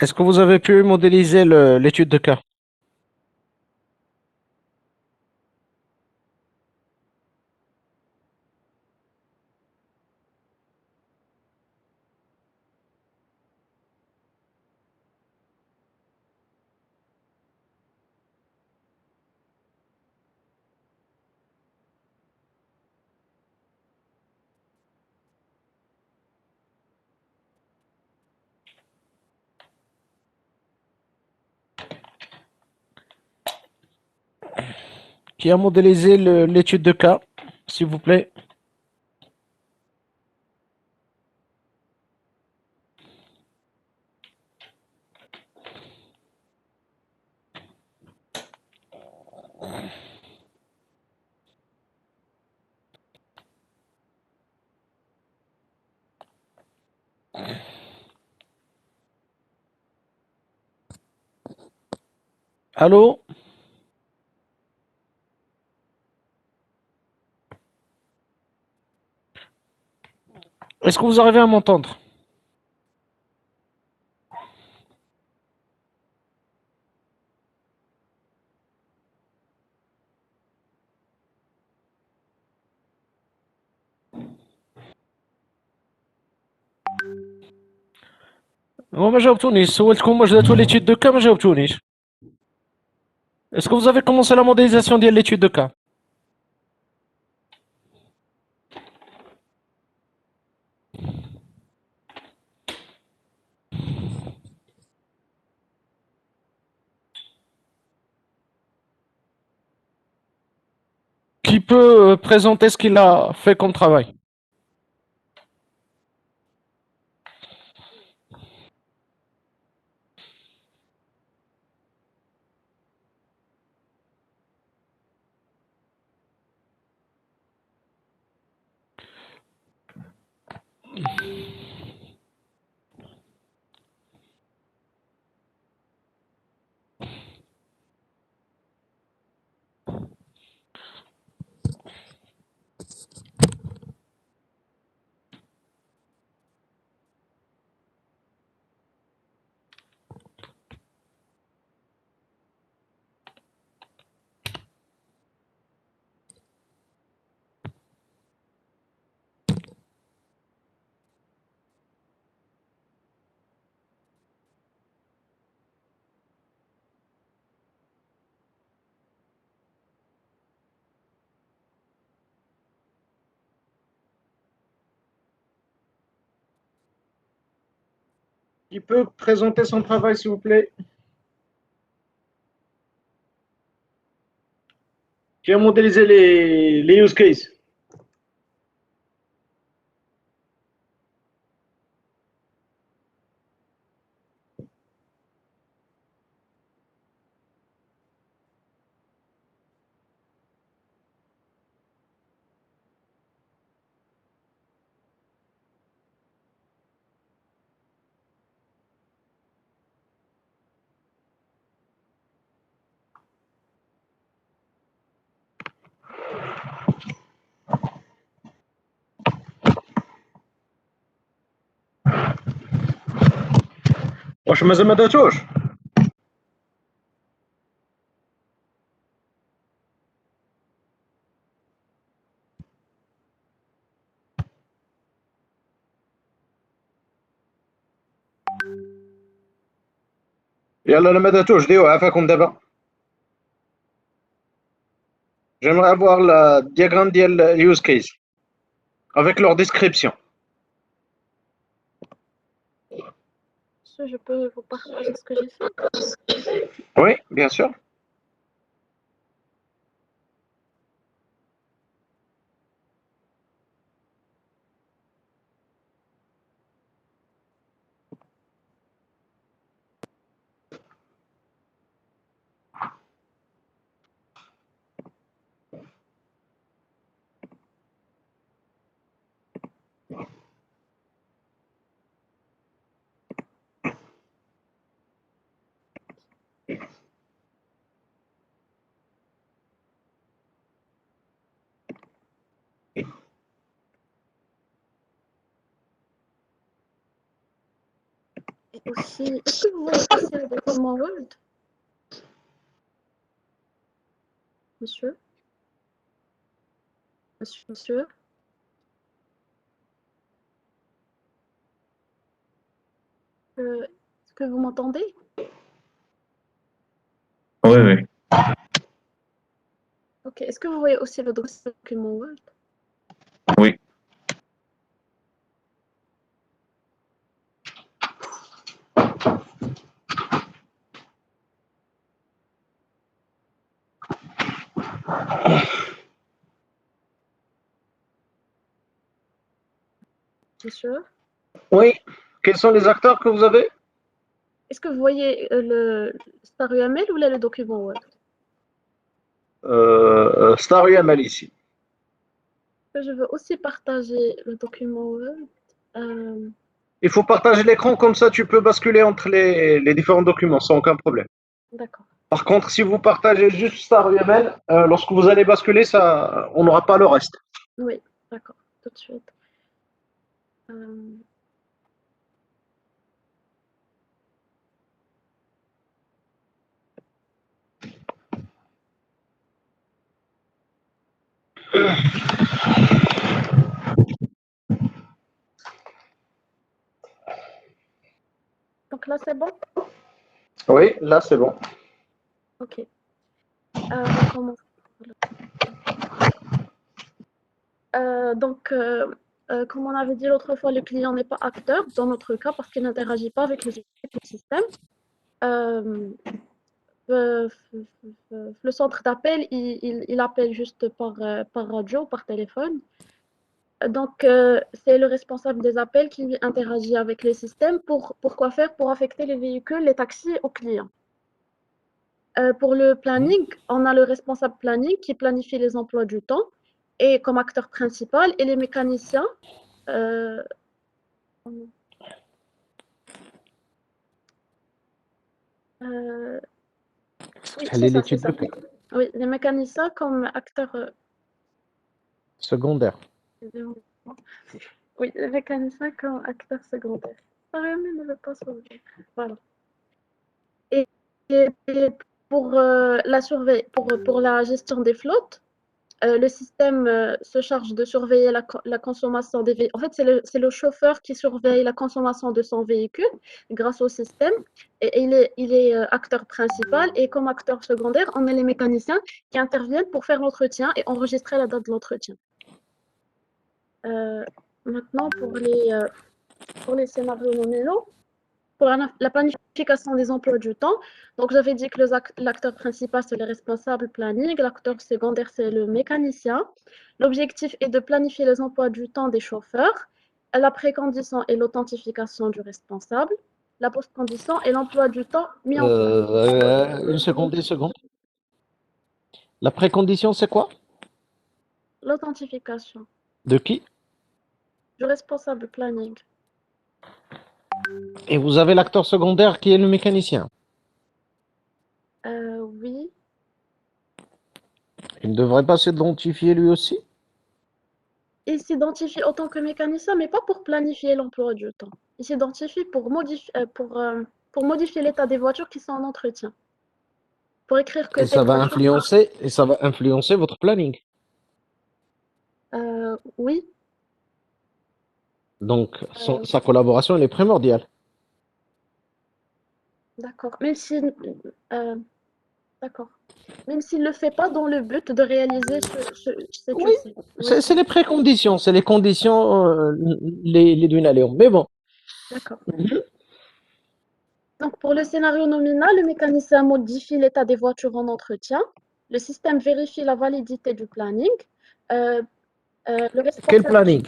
Est-ce que vous avez pu modéliser l'étude de cas? Qui a modélisé l'étude de cas, s'il vous plaît? Allô? Est-ce que vous arrivez à m'entendre? هو ما جاوبتونيش، سولتكم واش درتوا l'étude de cas ما جاوبتونيش. Est-ce que vous avez commencé la modélisation de l'étude de cas? Qui peut présenter ce qu'il a fait comme travail? Qui peut présenter son travail, s'il vous plaît? Qui a modélisé les use cases? واش مازال ما درتوش؟ يلا لا ما درتوش ديوه عافاكم دابا. J'aimerais avoir le diagramme de use case avec leur description. Je peux vous partager ce que j'ai fait? Oui, bien sûr. aussi... Est-ce que vous voyez aussi le document Word? Monsieur? Monsieur? Est-ce que vous m'entendez? Oui, oui. Ok. Est-ce que vous voyez aussi le document Word? Oui. Monsieur? Oui. Quels sont les acteurs que vous avez? Est-ce que vous voyez le Star UML ou là le document Word? Star UML ici. Je veux aussi partager le document Word. Il faut partager l'écran, comme ça tu peux basculer entre les différents documents sans aucun problème. D'accord. Par contre, si vous partagez juste Star UML, lorsque vous allez basculer, ça, on n'aura pas le reste. Oui, d'accord. Tout de suite. Donc là, c'est bon? Oui, là c'est bon. Ok. On commence. Donc, comme on avait dit l'autre fois, le client n'est pas acteur dans notre cas parce qu'il n'interagit pas avec le système. Le centre d'appel, il appelle juste par radio, par téléphone. Donc, c'est le responsable des appels qui interagit avec les systèmes pour quoi faire? Pour affecter les véhicules, les taxis aux clients. Pour le planning, on a le responsable planning qui planifie les emplois du temps et comme acteur principal et les mécaniciens. Oui, c'est ça, c'est ça. Oui, les mécaniciens comme acteurs Secondaire. Oui, les mécaniciens comme acteurs secondaires. Même ne veut pas sauver. Voilà. Et pour la surveille, pour la gestion des flottes, le système se charge de surveiller la consommation des véhicules. En fait, c'est le chauffeur qui surveille la consommation de son véhicule grâce au système. Et il est acteur principal. Et comme acteur secondaire, on a les mécaniciens qui interviennent pour faire l'entretien et enregistrer la date de l'entretien. Maintenant, pour les scénarios nominaux, pour la planification des emplois du temps, donc j'avais dit que l'acteur principal, c'est le responsable planning, l'acteur secondaire, c'est le mécanicien. L'objectif est de planifier les emplois du temps des chauffeurs. La précondition est l'authentification du responsable. La post-condition est l'emploi du temps mis en place. Une seconde, une seconde. La précondition, c'est quoi? L'authentification De qui? du responsable planning. Et vous avez l'acteur secondaire qui est le mécanicien. Oui. Il ne devrait pas s'identifier lui aussi? Il s'identifie en tant que mécanicien, mais pas pour planifier l'emploi du temps. Il s'identifie pour modifier l'état des voitures qui sont en entretien. Pour écrire que Et ça telle va voiture... influencer votre planning. Oui. Donc, sa collaboration, elle est primordiale. D'accord. D'accord. Même s'il ne le fait pas dans le but de réaliser cette Oui, chose. Oui. c'est les préconditions, c'est les conditions, les d'une à l'autre. Mais bon. D'accord. Donc, pour le scénario nominal, le mécanicien modifie l'état des voitures en entretien. Le système vérifie la validité du planning. Quel planning?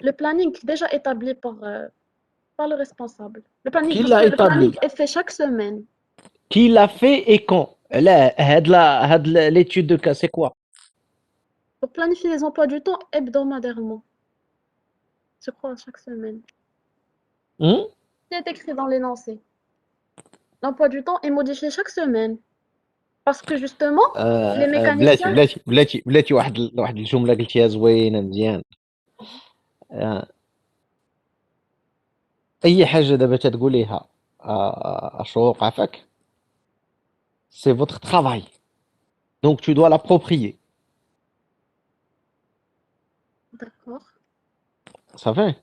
Le planning déjà établi par le responsable. Le planning, Qui parce l'a que le planning établi? est fait chaque semaine. Qui l'a fait et quand? Là, l'étude de cas, c'est quoi? Pour planifier les emplois du temps hebdomadairement. Je crois chaque semaine. C'est écrit dans l'énoncé. L'emploi du temps est modifié chaque semaine. Parce que justement, les بلاتي mécaniciens... بلاتي بلاتي بلاتي واحد الجملة قلتيها زوينة مزيان. أي حاجة دابا تتقوليها à شروق عفاك. C'est votre travail. Donc tu dois l'approprier. D'accord. Ça fait?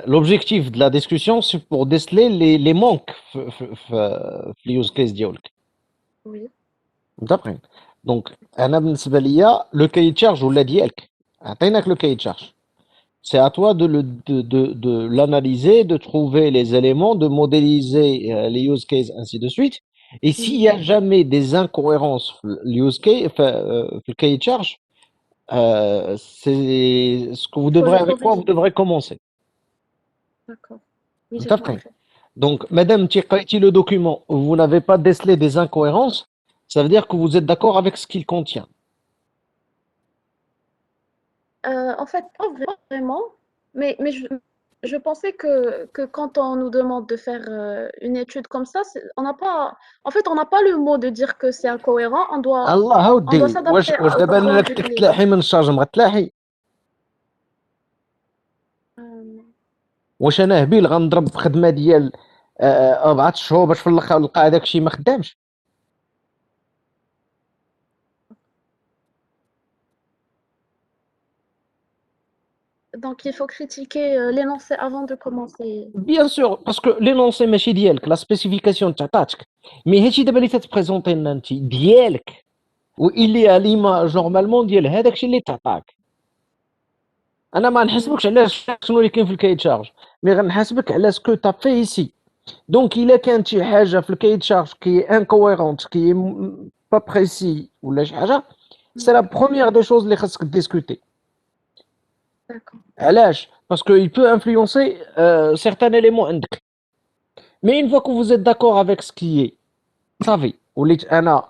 L'objectif de la discussion, c'est pour déceler les manques في use case ديالك. Oui. متفقين. Donc انا بالنسبه ليا le cahier de charge ولا ديالك عطيناك le cahier de charge. C'est à toi de l'analyser, de trouver les éléments, de modéliser les use cases, ainsi de suite. Et s'il y a jamais des incohérences, le use case, enfin, le cahier de charge, c'est ce que vous Faut devrez, le avec quoi vous corriger. devrez commencer. D'accord. Oui, j'ai متفقين. compris. Donc, madame, tu as le document, vous n'avez pas décelé des incohérences, ça veut dire que vous êtes d'accord avec ce qu'il contient. En fait, pas vraiment, mais je pensais que quand on nous demande de faire une étude comme ça, on n'a pas, en fait, on n'a pas le mot de dire que c'est incohérent, الله on doit ودي s'adapter واش aux دابا besoins انك du client. تلاحي من الشارج ما تلاحي Euh, واش انا هبيل غنضرب في خدمه ديال 4 شهور باش في الاخر نلقى هذاك الشيء ما خدامش. donc, il faut critiquer l'énoncé avant de commencer. بيان سور باسكو لينونسي ماشي ديالك، لا سبيسيفيكاسيون تعطاتك، مي هادشي دابا اللي تتبريزونتي لنا انت ديالك، واللي ليماج نورمالمون ديال هذاك الشيء اللي تعطاك. انا ما نحسبكش على شنو اللي كاين في الكاي تشارج، مي غنحاسبك على سكو تا في ايسي. دونك الا كانت شي حاجه في الكاي تشارج كي انكويرونت كي با بريسي ولا شي حاجه، سي لا بروميير دي شوز اللي خاصك ديسكوتي. D'accord. علاش؟ باسكو il peut influencer certains éléments عندك. Mais une fois que vous êtes d'accord avec ce qui est, صافي وليت انا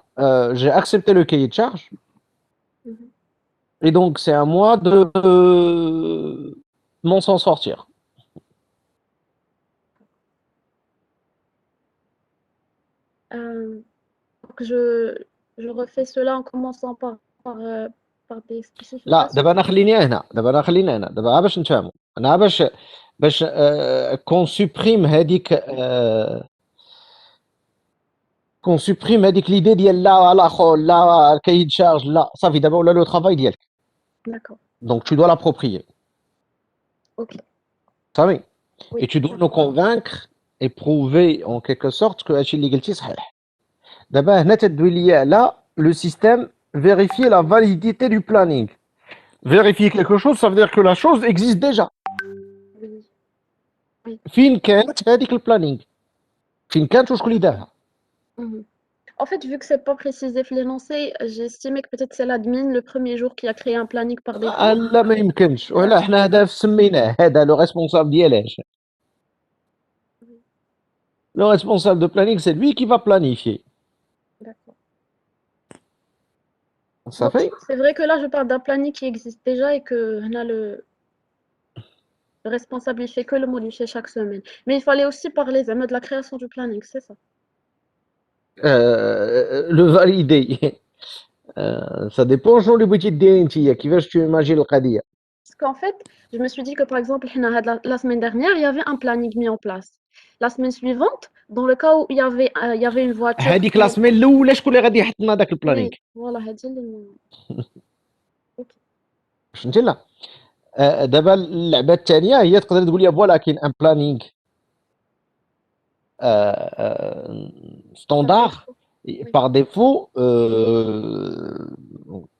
j'ai accepté le cahier de charge Mhm. et donc c'est à moi de m'en s'en sortir. Donc, je refais cela en commençant par des لا spécifications. دابا انا خليني هنا، دابا غير باش نتفاهموا، انا باش كون سوبريم هذيك كون سوبريم هذيك ليدي ديال لا الاخر لا الكاي de charge لا صافي دابا ولا لو travail ديالك. D'accord. Donc tu dois l'approprier. Ok. صافي. Oui. Et tu dois nous convaincre et prouver en quelque sorte que هادشي اللي قلتي صحيح. دابا هنا تدوي لي على le système vérifier la validité du planning. Vérifier quelque chose, ça veut dire que la chose existe déjà. Oui. فين كانت هذيك البلانينغ؟ فين كانت وشكون اللي دارها؟ Mhm. En fait, vu que c'est pas précisé dans l'énoncé, j'ai estimé que peut-être c'est l'admin le premier jour qui a créé un planning par défaut. لا ما يمكنش، ولا حنا هذا سميناه هذا لو ريسبونسابل ديالاش. Le responsable de planning, c'est lui qui va planifier. D'accord. Ça Donc, fait? c'est vrai que là, je parle d'un planning qui existe déjà et que là, le responsable, il fait que le modifier chaque semaine. Mais il fallait aussi parler de la création du planning, c'est ça. Le valider. Ça dépend شنو اللي بغيتي ديري نتيا، كيفاش tu imagines القضية. Parce qu'en fait, je me suis dit que par exemple, la semaine dernière, il y avait un planning mis en place. La semaine suivante, dans le cas où il y avait une voiture هذيك لا سمين الاولى شكون اللي غادي يحط لنا داك البلانينغ؟ Oui, voilà, هادي اللي Ok. فهمتي لا؟ دابا اللعبه الثانيه هي تقدر تقول لي فوالا كاين ان بلانينغ standard par défaut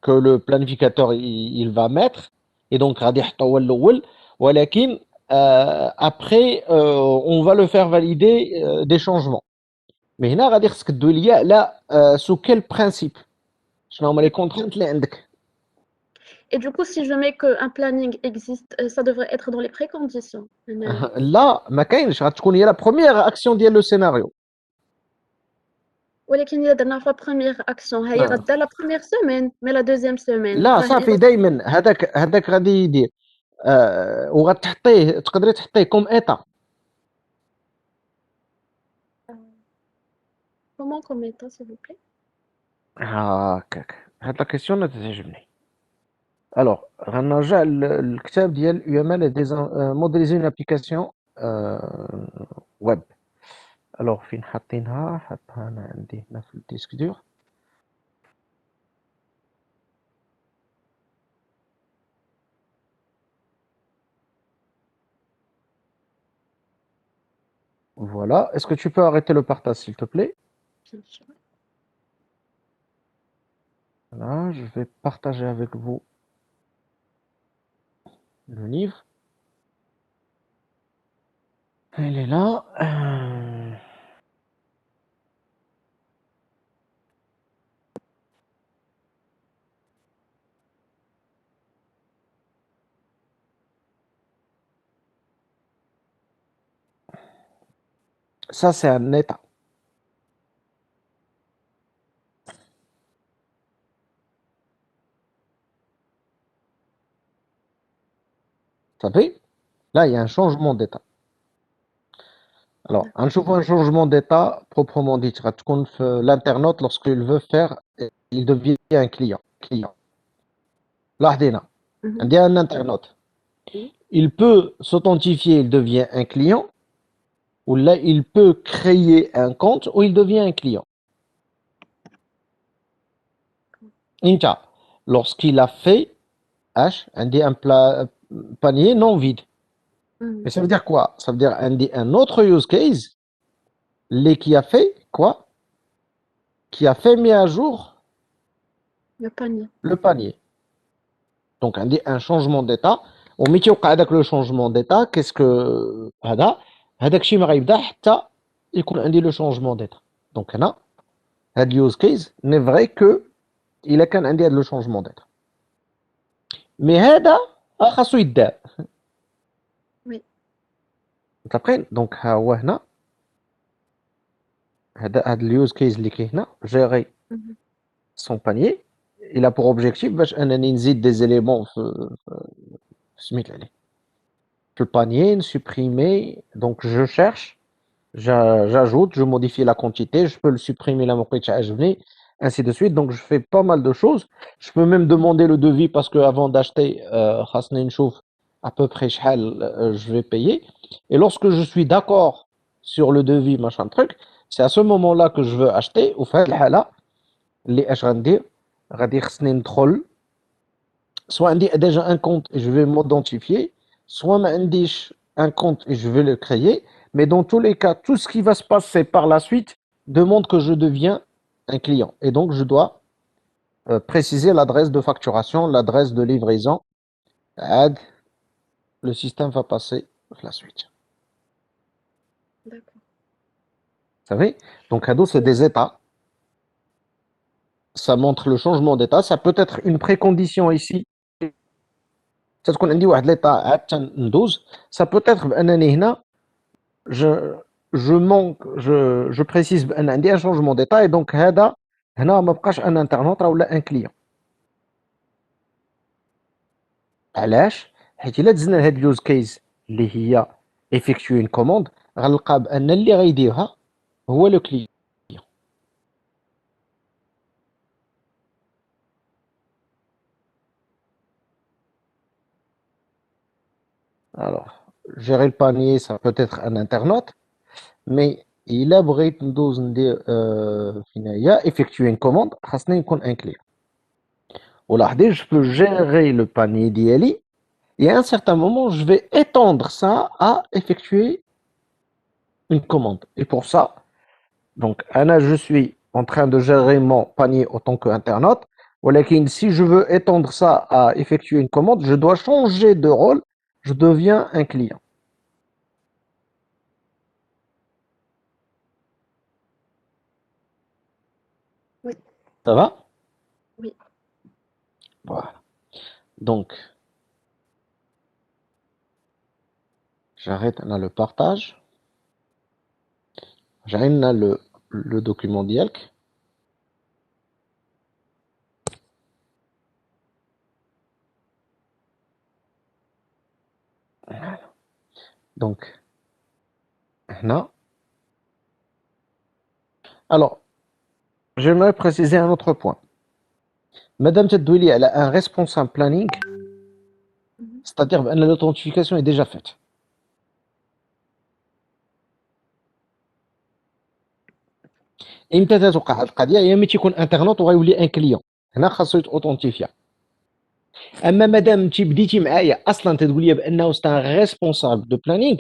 que le planificateur il va mettre et donc غادي يحطو هو الاول ولكن après on va le faire valider des changements. Mais هنا غادي خصك تدوي لي على sous quel principe شنو هما les contraintes اللي عندك. Et du coup, si je mets qu'un planning existe, ça devrait être dans les préconditions. لا ما كاينش، غتكون هي لا بروميير اكسيون ديال لو سيناريو. ولكن إلا درنا في la première action هي غدا la première semaine mais la deuxième semaine لا صافي دائما هذاك غادي يدير وغتحطيه تقدري تحطيه كوم ايتا. Comment comme état s'il vous plaît? هاكاك هاد لا كيسيون تعجبني. الوغ غنرجع للكتاب ديال UML et modéliser une application web. Alors, fin حاطينها حطها أنا عندي هنا في الديسك دور. Voilà. Est-ce que tu peux arrêter le partage, s'il te plaît? Bien sûr. Voilà, je vais partager avec vous le livre. Il est là. Ça, c'est un état. Ça fait? Là, il y a un changement d'état. Alors, un changement d'état proprement dit, l'internaute, lorsqu'il veut faire, il devient un client. Là, il y a un internaute. Oui. Il peut s'authentifier, il devient un client, ou là, il peut créer un compte, ou il devient un client. Inta, lorsqu'il a fait H, un panier non vide. Mais ça veut dire quoi? Ça veut dire un autre use case, qui a fait quoi? Qui a fait mis à jour Le panier. le panier. Donc un changement d'état. Au métier le changement d'état, qu'est-ce que هذاك الشيء ما غيبدا حتى يكون عندي le changement d'état. Donc هنا هاد use case n'est vrai que il a كان عندي هاد le changement d'état. Mais هذا خاصو يدار. Oui. متفقين؟ دونك ها هو هنا هاد اليوز كيس اللي كاين هنا gérer son panier. Il a pour objectif باش انني نزيد des éléments في سميت عليه في البانيer, supprimer. Donc je cherche, j'ajoute, je modifie la quantité, je peux le supprimer la مبقيتش عاجبني, ainsi de suite. Donc je fais pas mal de choses. Je peux même demander le devis parce que avant d'acheter خاصني نشوف à peu près شحال je vais payer. Et lorsque je suis d'accord sur le devis machin truc, c'est à ce moment-là que je veux acheter. وفي هاد الحالة اللي اش غندير غادي خصني ندخل soit عندي déjà un compte et je vais m'identifier, soit ما عنديش un compte et je vais le créer. Mais dans tous les cas, tout ce qui va se passer par la suite demande que je deviens un client. Et donc, je dois préciser l'adresse de facturation, l'adresse de livraison. Add, le système va passer la suite. D'accord. Vous savez? Donc, Hado, c'est des états. Ça montre le changement d'état. Ça peut être une précondition ici. Ça peut être je précise un changement d'état et donc هذا هنا ما بقاش un internaute ولا un client. علاش؟ حيت الا دزنا لهاد اليوز كيس اللي هي effectuer une commande غنلقى بان اللي غيديرها هو لو كليون. Alors, gérer le panier, ça peut être un internaute, mais il a بغيت ندوز ندير فين هي effectuer une commande خاصني يكون un client. ولاحظي je peux gérer le panier ديالي et à un certain moment je vais étendre ça à effectuer une commande. Et pour ça, donc je suis en train de gérer mon panier en tant qu'internaute. ولكن si je veux étendre ça à effectuer une commande, je dois changer de rôle, je deviens un client. Oui. Ça va? Oui. Voilà. Donc, j'arrête là le partage. J'arrête là le document d'IELC. Voilà. Donc, là. Alors, j'aimerais préciser un autre point. Madame Tedouili, elle a un responsable planning, c'est-à-dire que l'authentification est déjà faite. امتى تتوقع هاد القضيه؟ هي ملي تيكون انترنت وغيولي ان كليون، هنا خاصو يتاوتنتيفيا. اما مادام انت بديتي معايا اصلا تقول لي بانه سي ان ريسبونسابل دو بلانينغ،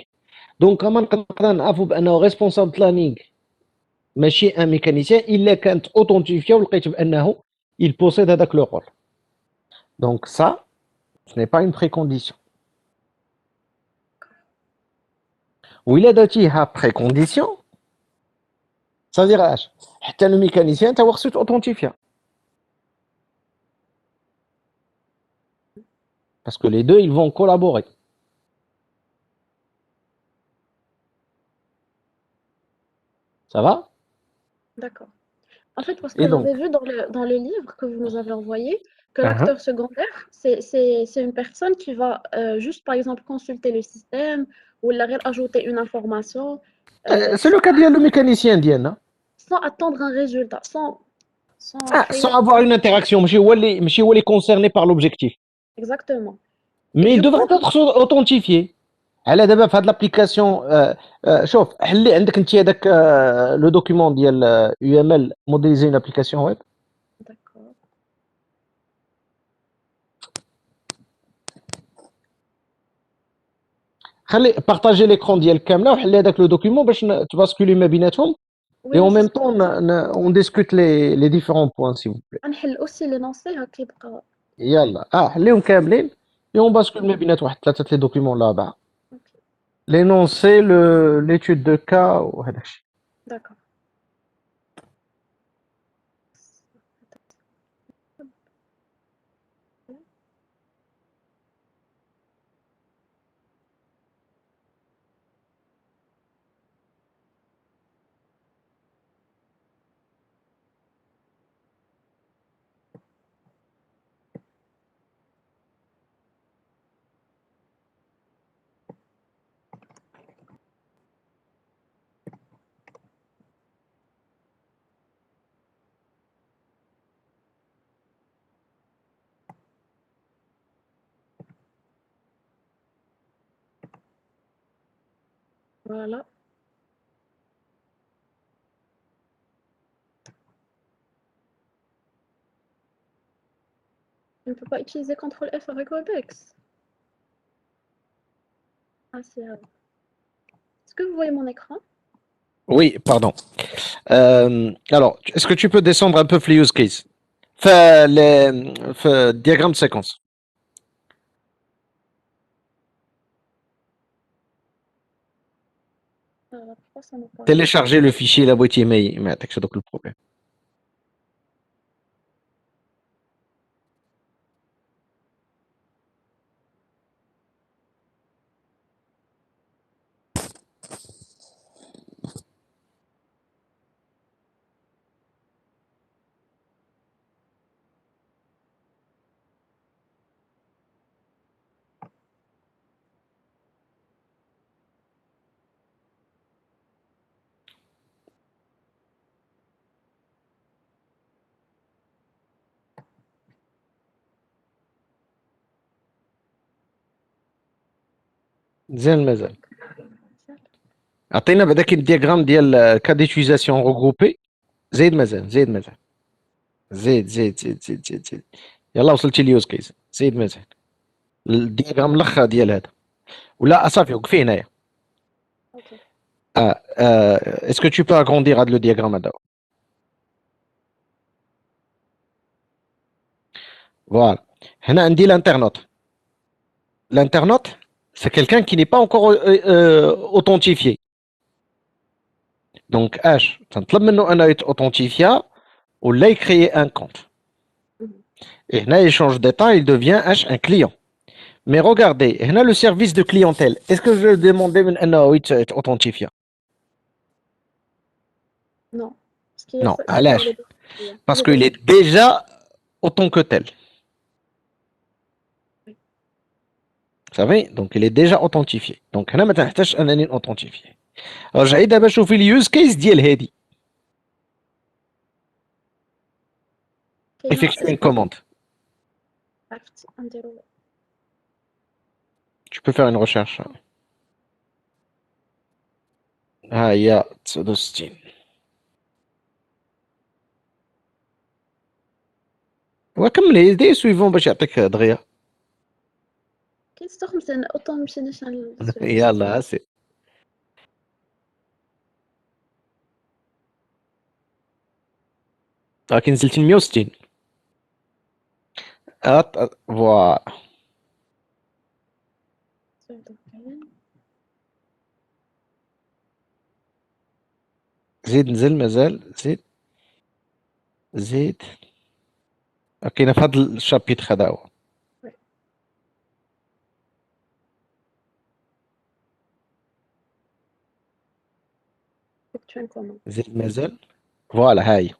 دونك ما نقدر نعرفوا بانه ريسبونسابل بلانينغ ماشي ان ميكانيسيان الا كانت اوتنتيفيا ولقيت بانه il possède هذاك لو رول. دونك ça ce n'est pas une précondition. وإلا درتيها précondition ça veut dire اش؟ حتى لو ميكانيسيان تا هو خصو يتاوتنتيفيا. Parce que les deux, ils vont collaborer. Ça va? D'accord. En fait, parce que Et donc, j'avais vu dans le livre que vous nous avez envoyé que uh-huh. l'acteur secondaire, c'est une personne qui va juste, par exemple, consulter le système ou la ajouter une information C'est le cas ديال le mécanicien ديالنا. sans attendre un résultat, sans Ah, créer. sans avoir une interaction. ماشي هو اللي concerné par l'objectif. Exactement. Mais Et il du devrait coup, être authentifié. على دابا في هاد l'application شوف حلي عندك انت هذاك لو دوكيومون ديال UML modéliser une application web. d'accord. خلي partager l'écran ديالك كامله وحلي هذاك لو دوكيومون باش تباسكولي ما بيناتهم. Oui, Et en oui, c'est même ce que temps, je dis. on discute les différents points, s'il vous plaît. نحل aussi l'énoncé هكا يبقى. يلا حليهم كاملين et on bascule ما بينات واحد ثلاثة لي دوكيومون là-bas. Ok, L'énoncé, l'étude de cas وهذاك الشيء. d'accord. Voilà. Je ne peux pas utiliser CTRL F avec Webex. Ah, est-ce que vous voyez mon écran? Oui, pardon. Alors, est-ce que tu peux descendre un peu le use case? Le diagramme de séquence. Pourquoi ça me parle? Télécharger le fichier la boîtier mais c'est donc le problème. زين مازال. عطينا بعداك الدياغرام ديال cas d'utilisation regroupé. زيد مازال زيد. يلا وصلتي اليوز كيس. زيد مازال. الدياغرام الاخر ديال هذا. ولا صافي وقفي هنايا. Ok. Est-ce que tu peux agrandir le diagramme هذا؟ Voilà. هنا عندي l'internaute. L'internaute, c'est quelqu'un qui n'est pas encore authentifié. Donc, H, تنطلب منه أنه يتauthentifier ولا يcréer un compte. Et là, il change d'état, il devient H un client. Mais regardez, هنا le service de clientèle. Est-ce que je vais demander أنه يتauthentifier? Non. Non, Parce qu'il y a علاش؟ les Parce qu'il est déjà autant que tel. Vous savez, donc il est déjà authentifié. Donc هنا ما تحتاجش أنني authentifier. رجعي دابا شوفي اليوز كيس ديال هادي. Effectue une commande. Tu peux faire une recherche. Ah, il y a 69. وكملي دي سويفون باش يعطيك دغيا. كيستخدم سنة أوطون مشيناش على يلا سي راكي نزلتي 160. فوالا زيد نزل مازال زيد زيد. كاينه في هذا الشابيتر هذا هو. زيد مازال فوالا هاي.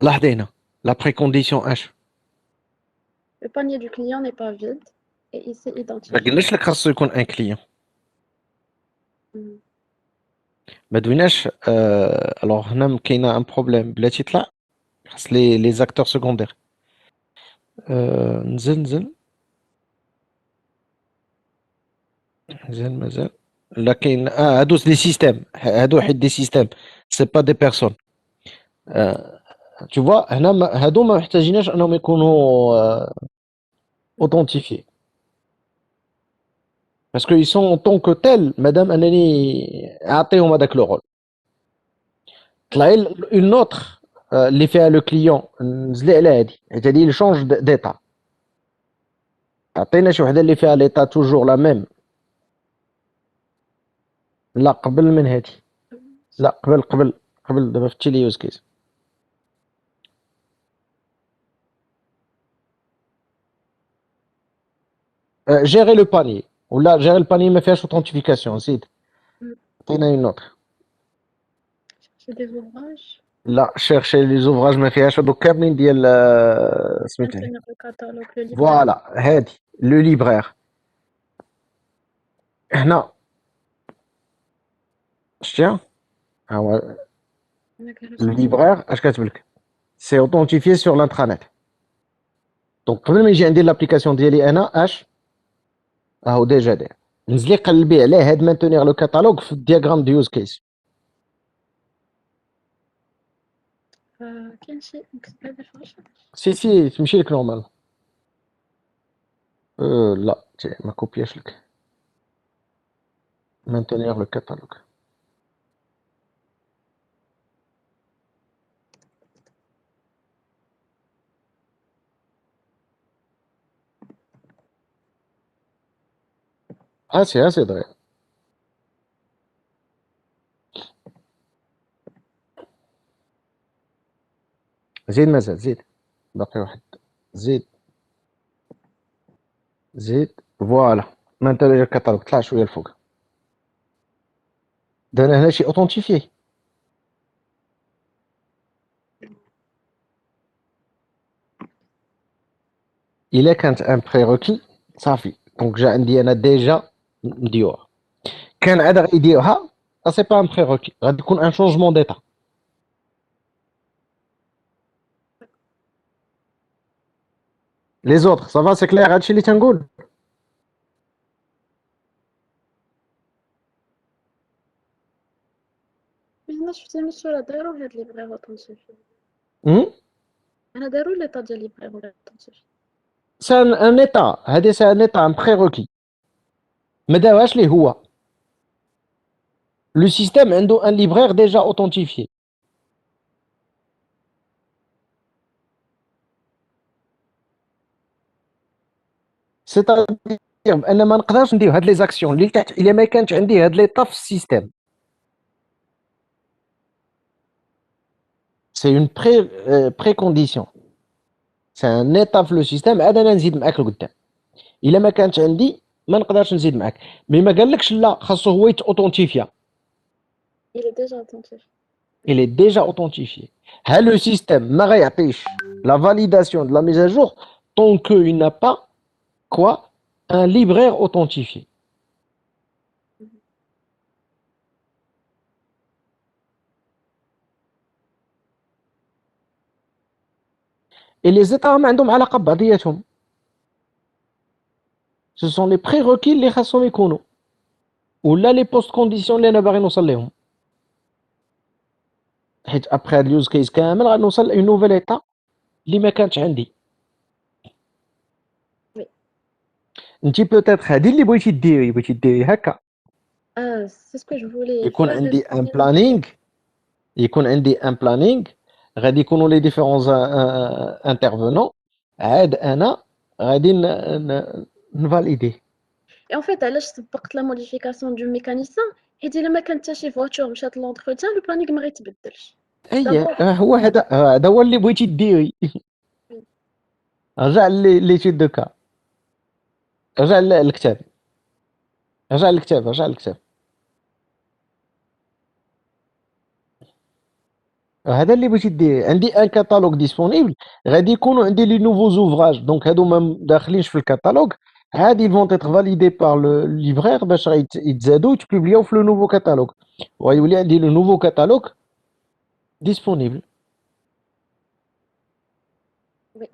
لاحظي هنا لا بريكونديسيون اش Le panier du client n'est pas vide et ici ما identifié. قلناش لك خاصو يكون ان كليون. مم. ما دويناش الوغ هنا كاينه ان بروبليم بلاتي يطلع خاص لي زاكتور سكوندير. نزل نزل مازال لا كاين هادو دي سيستيم هادو حيت دي سيستيم سي با دي بيرسون. tu vois هنا هادو ما محتاجيناش انهم يكونوا authentifiés parce que ils sont en tant que tels مادام انني اعطيهم هذاك لو رول. طلع une autre اللي فيها لو كليون نزلي على هادي حيت هادي شونج ديتا. عطينا شي وحده اللي فيها ليتا توجور لا ميم. لا قبل من هادي لا قبل دابا فتي لي يوز كيس. جيري لو باني ولا جيري الباني ما فيهاش اوثنتيفيكاسيون زيد. عطينا اون اوتر. J'ai des ouvrages. لا شيرشي لي زوفراج ما فيهاش هادوك كاملين ديال سميتها Maintenir le catalogue, le livret. فوالا هادي لو ليبرير. هنا شتيها ها هو لو ليبرير اش كاتب لك سي اوثنتيفيي سور لانترانيت. دونك قبل ما يجي عندي لابليكاسيون ديالي انا اش هاو ديجا داير نزلي قلبي عليه هاد مانتونيغ لو كاتالوج في الدياغرام دو يوز كيس. كاين شي exprès de recherche. سي تمشي لك نورمال. لا ما كوبياش لك مانتونيغ لو كاتالوج. سي دغيا زيد مازال زيد باقي واحد زيد فوالا مانتونيغ لو كاتالوج طلع شويه الفوق. دانا هنا شي اوثنتيفي. الا كانت ان بريروكي صافي دونك جا عندي انا ديجا نديوها. كان عاد غيديوها سي با ان بريروكي غادي يكون ان شونجمون ديتا. لي زوطخ صافا سي كلير هادشي اللي تنقول. Mais هنا شفتي مسؤولة دارو هاد ليبرير اوثنتيفي. هم أنا دارو ليطا ديال ليبرير اوثنتيفي. سي ان ايتا هادي سي ان ايتا ان بريروكي ما داوهاش ليه هو. لو سيستيم عنده ان ليبرير ديجا اوثنتيفيي. سيتادير بان ما نقدرش ندير هاد لي زاكسيون اللي تحت الا ما كانش عندي هاد ليطا في السيستيم. سي اون بري كونديسيون سي ان ايتا في لو سيستيم عاد انا نزيد معاك لقدام. الا ما كانش عندي ما نقدرش نزيد معاك. مي ما قالكش لا خاصو هو يتاوثنتيفيا. Il est déjà authentifié. il est déjà authentifié. Ha, le système ما غيعطيش la validation de la mise à jour tant qu'il n'a pas quoi un libraire authentifié. Et les états ما عندهم علاقة ببعضياتهم. Ce sont les prérequis اللي خاصهم يكونوا ولا les post conditions اللي انا باغي نوصل لهم. حيت ابخي هاد اليوز كيس كامل غنوصل لأون نوفيل ايتا اللي ما كانتش عندي. وي. انت بوتيتر هادي اللي بغيتي ديري هكا، سي سكو جو فولي يكون عندي ان بلانينغ، يكون عندي ان بلانينغ غادي يكونوا لي ديفيرونس انترفونون، عاد انا غادي نفاليدي. Et en fait, علاش سبقت لا موديفيكاسيون دو ميكانيسيان حيت الا ما كانت حتى شي فواتور مشات لونتروتيان لو بلانينغ ما غيتبدلش. اي دابور هو هذا هو اللي بغيتي ديري. رجع ليتود دو كا، رجع للكتاب، رجع للكتاب، رجع للكتاب. هذا اللي بغيتي ديري. عندي ان كاتالوج ديسپونيبل، غادي يكونوا عندي لي نوفو زوفراج، دونك هادو ما داخلينش في الكاتالوج، عادي فون تيتر فاليدي بار لو ليفرير باش يتزادوا يتبوبلياو في لو نوفو كاتالوج، ويولي عندي لو نوفو كاتالوج ديسپونيبل. وي.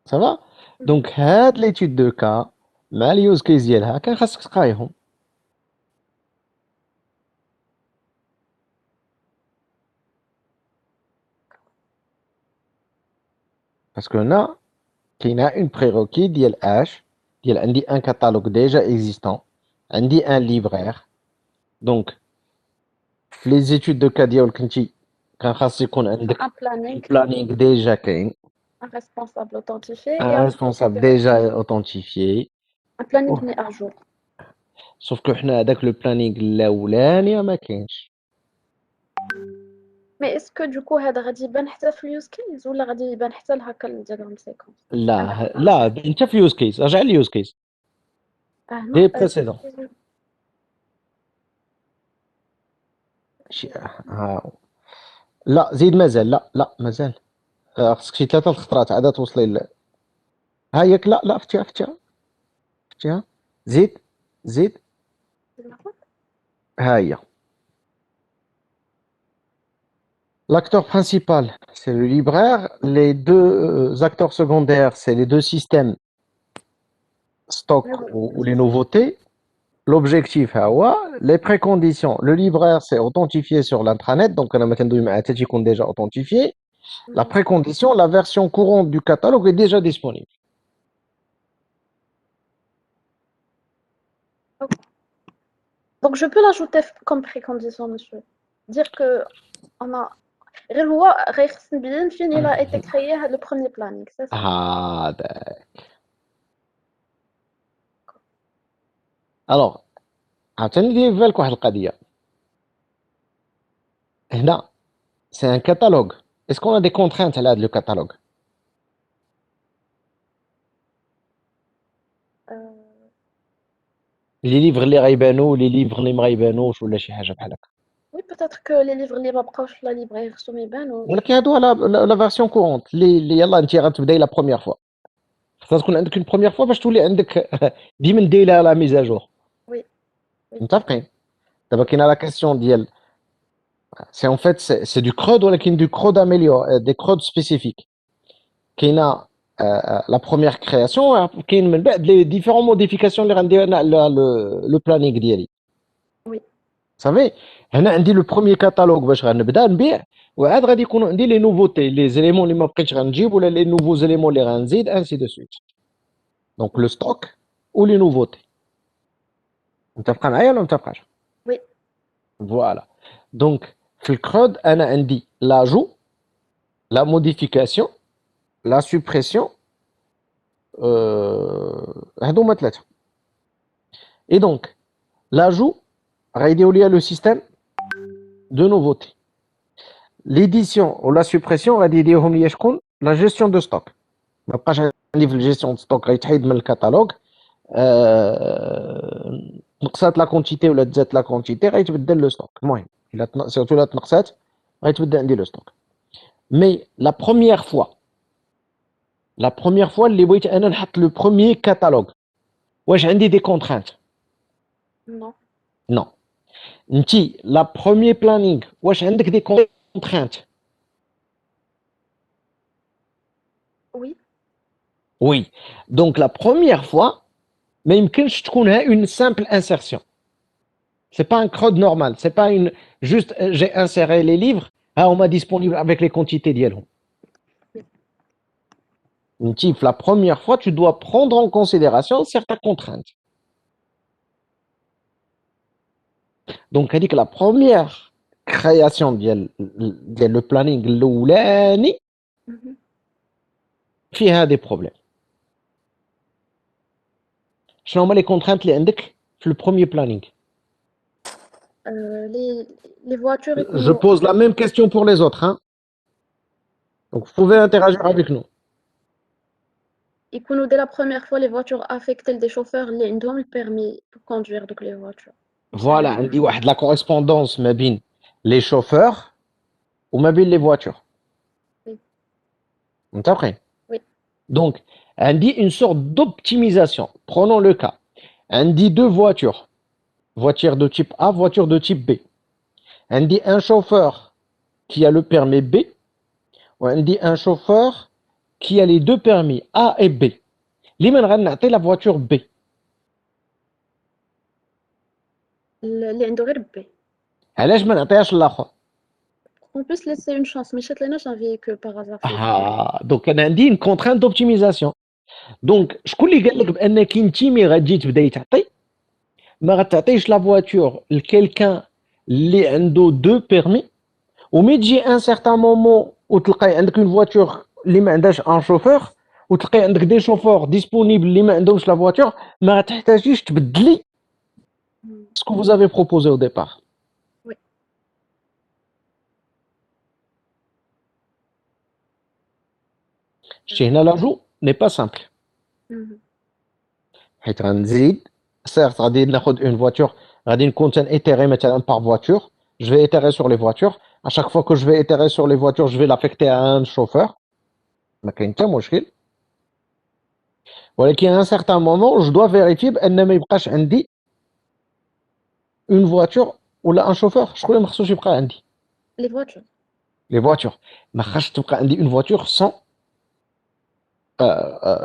صافا. دونك هاد ليتود دو كا مع اليوز كيس ديالها كان خاصك تقرايهم. باسكو هنا كاينه اون بريروكي ديال اش، ديال عندي ان كاتالوج ديجا اكزيستون، عندي ان ليفرير. دونك في لي زيتود دو كا ديالك انتي كان خاص يكون عندك ان بلانينغ، البلانينغ ديجا كاين، ان ريسبونسابل اوثنتيفي ان اي ريسبونسابل ديجا اوثنتيفيي. ان بلانينغ مي ارجور. سوف كو حنا هذاك لو بلانينغ الاولاني ما كاينش. مي اسكو دوكو هذا غادي يبان حتى في اليوز كيس ولا غادي يبان حتى لهكا الدياغرام سيكونس؟ لا انت في يوز كيس، رجع لي يوز كيس دي هنا بريسيدون. لا زيد مازال، لا مازال. خصك شي 3 الخطرات عاد توصلي ها ياك. لا فتيها. زيد ها هي. L'acteur principal, c'est le libraire. Les deux acteurs secondaires, c'est les deux systèmes stock ou les nouveautés. L'objectif, les préconditions. Le libraire, c'est authentifié sur l'intranet. Donc, on a maintenant déjà authentifié. La précondition, la version courante du catalogue est déjà disponible. Donc je peux l'ajouter comme précondition, monsieur. Dire que on a غير هو غيخص نبين فين il a été créé هذا le premier planning, c'est ça. هذاك. Alors, عاوتاني ندير في بالك واحد القضية. هنا c'est un catalogue. Est-ce qu'on a des contraintes على هذا le catalogue؟ لي ليفر اللي غيبانوا لي ليفر اللي ما غيبانوش ولا شي حاجه بحال هكا. Oui, peut-être que les livres اللي ما بقاوش في لا ليبراري خصهم يبانوا. ولكن هادو لا فيرسيون كورونت اللي يلاه انت غتبداي لا بروميير فوا. خاصها تكون عندك اون بروميير فوا باش تولي عندك ديما دير لها لا ميزاجور. وي. متفقين. دابا كاينه لا كاستيون ديال سي اون فيت سي دو كرود ولكن دو كرود اميليور دي كرود سبيسيفيك. كاينه لا بروميير كرياسيون، كاين من بعد لي ديفيرون موديفيكاسيون اللي غندير انا على لو بلانينغ ديالي. وي. صافي. هنا عندي لو بروميير كاتالوج باش غنبدا نبيع، وعاد غادي يكونوا عندي لي نوفوتي لي زيليمون اللي ما بقيتش غنجيب ولا لي نوفو زيليمون اللي غنزيد انسي دو سويت. دونك لو ستوك و لي نوفوتي. متفقه معايا ولا متفقاش؟ وي. فوالا. دونك في الكرود انا عندي لاجو، لا موديفيكاسيون، لا سوبريسيون، هادو هما ثلاثه. اي دونك لاجو غيديروا ليا لو سيستيم دو نوفوتي. ليديسيون ولا سوبريسيون غادي يديرهم ليا شكون؟ لا جيستيون دو ستوك. ما بقاش عندي في الجيستيون دو ستوك غيتحيد من الكاتالوج. نقصات لا كونتيتي ولا تزادت لا كونتيتي غيتبدل لو ستوك. المهم الا سيرتو الا تنقصات غيتبدل عندي لو ستوك. مي لا بروميير فوا اللي بغيت انا نحط لو بروميير كاتالوج، واش عندي دي كونترانت؟ نو. نو. انتي لا بروميير بلانينغ واش عندك دي كونترانت؟ وي. Oui. Donc la première fois ما يمكنش تكونها une simple insertion. C'est pas un CRUD normal. C'est pas une juste j'ai inséré les livres, on m'a disponible avec les quantités d'yellow. La première fois, tu dois prendre en considération certaines contraintes. Donc, elle dit que la première création le planning l'oulani, Mhm. il y a des problèmes. شنو هما les contraintes اللي عندك في le premier planning? Les voitures Je pose la même question pour les autres. Hein? Donc, vous pouvez interagir avec nous. dès la première fois, les voitures affectées des chauffeurs, ils ont le permis pour conduire donc les voitures. Voilà, on dit ouais, de la correspondance ما بين les chauffeurs ou ما بين les voitures. Oui. Vous comprenez? Oui. Donc, on dit une sorte d'optimisation. Prenons le cas. On dit deux voitures. Voiture de type A, voiture de type B. On dit un chauffeur qui a le permis B. Ou on dit un chauffeur qui a les deux permis A et B. Limen غنعطي la voiture B. اللي عنده غير B. علاش ما نعطيهاش الاخر؟ On peut se laisser une chance, mais je un véhicule par hasard. Donc on a dit une contrainte d'optimisation. Donc شكون اللي قال لك بانك انت مي غتجي تبداي تعطي ما غتعطيش لا فواتور لكيلكان اللي عنده دو بيرمي ومي تجي ان سيغتان مومون وتلقاي عندك اون فواتور اللي ما عندهاش ان شوفور وتلقاي عندك دي شوفور ديسپونيبل اللي ما عندهمش لا فواتور ما غتحتاجيش تبدلي ce que vous avez proposé au départ. Oui. Chez هنا l'ajout n'est pas simple. حيت غنزيد certes غادي ناخذ une voiture غادي نكون تنيتيري مثلا par voiture. Je vais itérer sur les voitures. À chaque fois que je vais itérer sur les voitures, je vais l'affecter à un chauffeur. ما كاين حتى مشكل. ولكن à un certain moment, je dois vérifier بأن ما يبقاش عندي une voiture ولا un chauffeur. شكون اللي ما خصوش يبقى عندي؟ Les voitures. Les voitures. ما خاصش تبقى عندي une voiture sans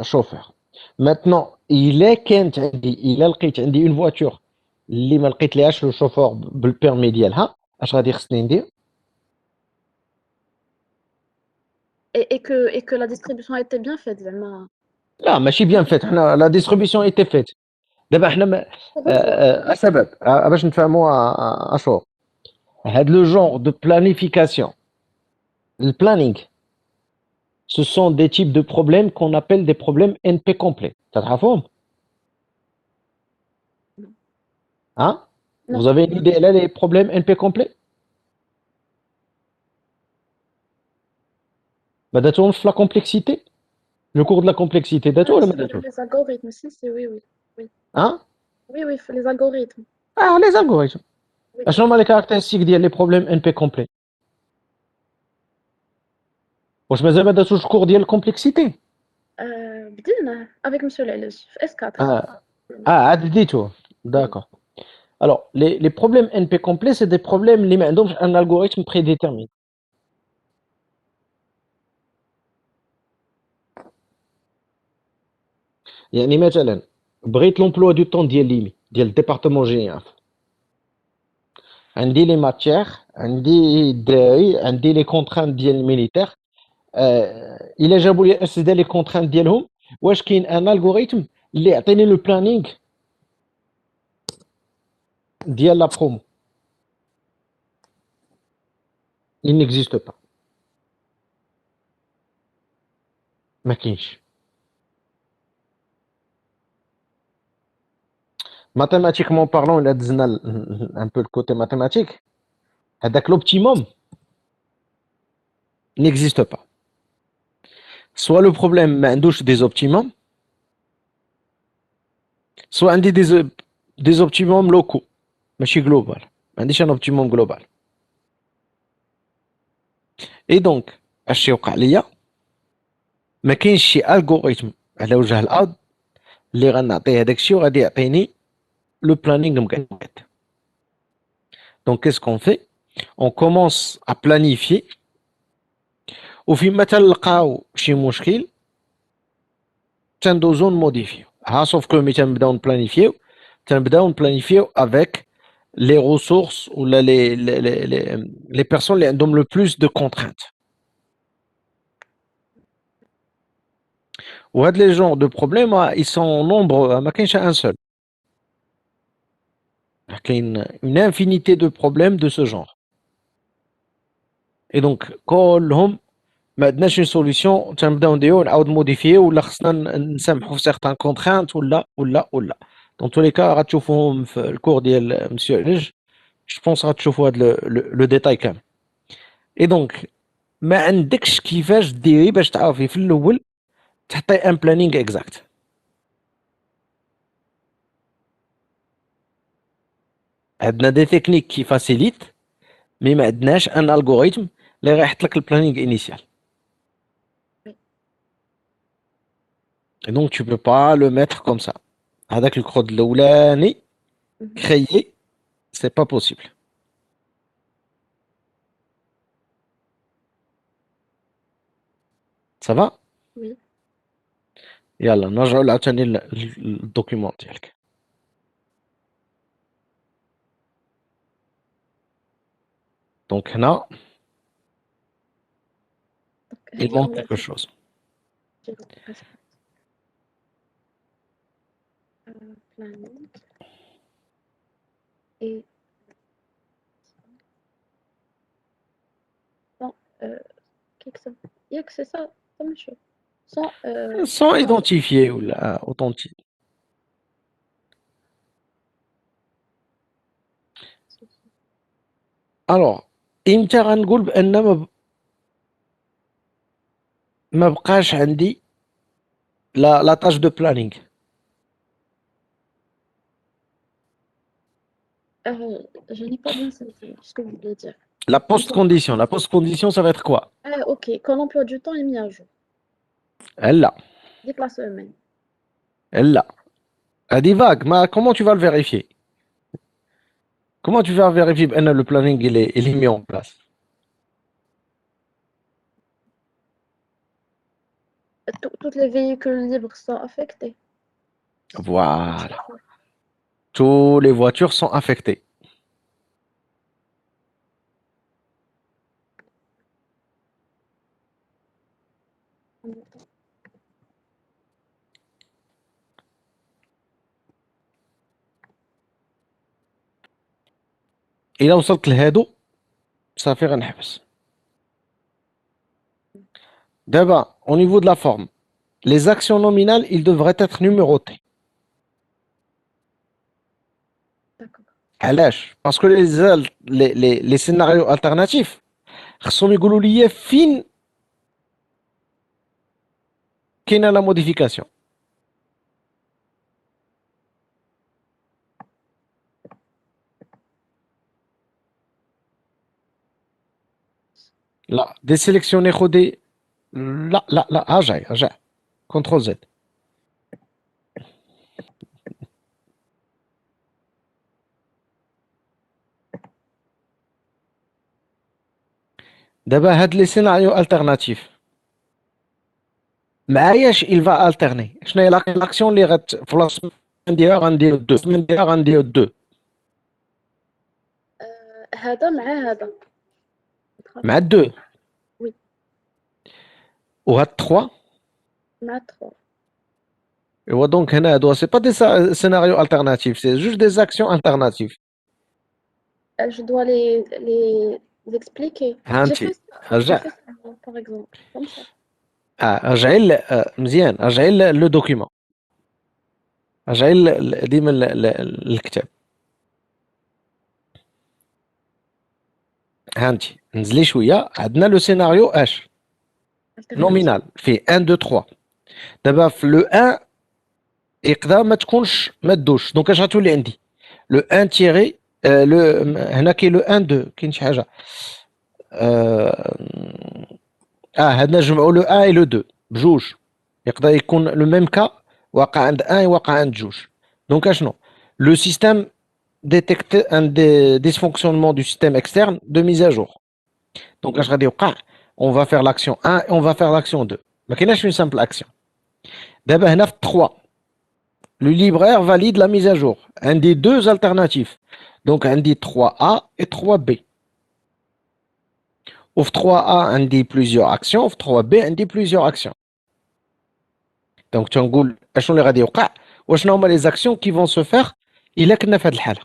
chauffeur. Maintenant, إلا لقيت عندي une voiture اللي ما لقيتليهاش le chauffeur بالبيرمي ديالها اش غادي خصني ندير؟ Et que la distribution a été bien faite, زعما. لا ماشي bien faite. حنا la distribution était faite. دابا حنا السبب باش نفهموا اشو هاد لو جونغ دو planification. Le planning, ce sont des types de problèmes qu'on appelle des problèmes NP complets. تعرفوهم؟ Hein? Non. Vous avez une idée là les problèmes NP complets? بداتوهم في la complexité? Le cours de la complexité داتو ولا ما داتوش؟ Les algorithmes, si, oui. Hein? Oui, les algorithmes. Ah, les algorithmes. Oui. اشنو هما les caractéristiques ديال les problèmes NP complets؟ واش مازال ما داتوش الكور ديال الكومبلكسيتي؟ بدينا avec monsieur Lelej في S4. عاد ديتوه. D'accord. Alors, les problèmes NP complets, c'est des problèmes اللي ما عندهمش un algorithme prédéterminé. يعني مثلا بغيت l'emploi du temps ديال الديبارتمون جي اف. عندي لي ماتيير، عندي الدراري، عندي لي كونترانت ديال الميليتير. الا جابوا لي اس دي لي كونترانت ديالهم، واش كاين ان الغوريثم اللي يعطيني لو بلانينغ ديال لا برومو؟ il n'existe pas. ما كاينش. Mathématiquement parlant, il a un peu le côté mathématique. هذاك l'optimum n'existe pas. Soit le problème ما عندوش des optimums, soit عندي des optimums locaux ماشي global. ما عنديش un optimum global. Et donc اش يوقع ليا؟ ما كاينش شي algorithme على وجه الارض اللي غنعطيه هذاك الشيء وغادي يعطيني le planning مقاد. Donc qu'est-ce qu'on fait? On commence à planifier وفيما تلقاو شي مشكل تندوزو نموديفيو. sauf que ملي تنبداو نبلانيفيو avec les ressources ou les personnes qui ont le plus de contraintes. Ou les genres de problèmes, ils sont nombreux, ما كاينش un seul. Il y a une infinité de problèmes de ce genre. Et donc, كلهم ما عندناش une solution, تنبداو نديرو نعاود موديفيي ولا خصنا نسامحوا في certaines contraintes ولا. Dans tous les cas, غتشوفوهم في الكور ديال مسيو علج. Je pense غتشوفوا هذا le détail كامل. Et donc, ما عندكش كيفاش ديري باش تعرفي في الاول تحطي ان بلانينغ اكزاكت. عندنا دي تكنيك كي فاسيليت مي ما عندناش ان الغوريثم اللي غيحط لك البلانينغ انيسيال. Et donc tu peux pas le mettre comme ça. هذاك الكود الاولاني créé, c'est pas possible. Ça va? Oui. يلا نرجعوا لعاوتاني للدوكيومون ديالك. Donc هنا il manque quelque chose. Planning. Et bon, c'est ça, comme chose. Sans identifier ou la authentique. Alors, امتى غنقول بان ما بقاش عندي la tâche de planning. Je n'ai pas bien saisi ce que vous voulez dire. La post-condition. La post-condition, ça va être quoi? Ah, ok. Quand l'emploi du temps est mis à jour. Elle là. Dès que la semaine. Elle là. Elle dit vague. Mais comment tu vas le vérifier? Comment tu vas vérifier que le planning il est mis en place? Toutes les véhicules libres sont affectés. Voilà. Toutes les voitures sont affectées. إلا وصلت لهادو صافي غنحبس. D'abord, au niveau de la forme, les actions nominales, ils devraient être numérotées. D'accord. علاش؟ parce que les scénarios alternatifs خصهم يقولوا لي فين كاينه la modification. لا ديسيليكسيوني خدي لا رجعي كنترول زد. دابا هاد لي سيناريو التيرناتيف معاياش il va alterner. شنو هي لاكسيون اللي في لا سيمين نديرها غندير دو، السيمين نديرها غندير دو. هذا مع هذا. مع دو. وي. وهاد 3 مع 3. ايوا دونك هنا هادو سي با دي سيناريو التيرناتيف، سي جوج دي زاكسيون التيرناتيف. Je dois les expliquer. هانتي رجع. Par exemple, comme ça. رجعي مزيان، رجعي لو دوكيومون، رجعي ديما الكتاب. هانتي نزلي شويه، عندنا لو سيناريو اش نومينال فيه 1 2 3. دابا في لو 1 يقدر ما تكونش ما دوش، دونك اش غتولي عندي لو 1 تيري لو هنا كاين لو 1 2 كاين شي حاجه هادنا نجمعوا لو 1 و لو 2 بجوج، يقدر يكون لو ميم كا واقع عند 1 واقع عند جوج. دونك اشنو لو سيستيم détecte un dysfonctionnement du système externe de mise à jour. Donc, on va faire l'action 1 et on va faire l'action 2. Mais il y a une simple action. D'abord, il y a 3. Le libraire valide la mise à jour. Un des deux alternatifs. Donc, on dit 3A et 3B. Au 3A, on dit plusieurs actions. Au 3B, on dit plusieurs actions. Donc, tu as dit, quelles sont les actions qui vont se faire il a كنا في هذه الحالة.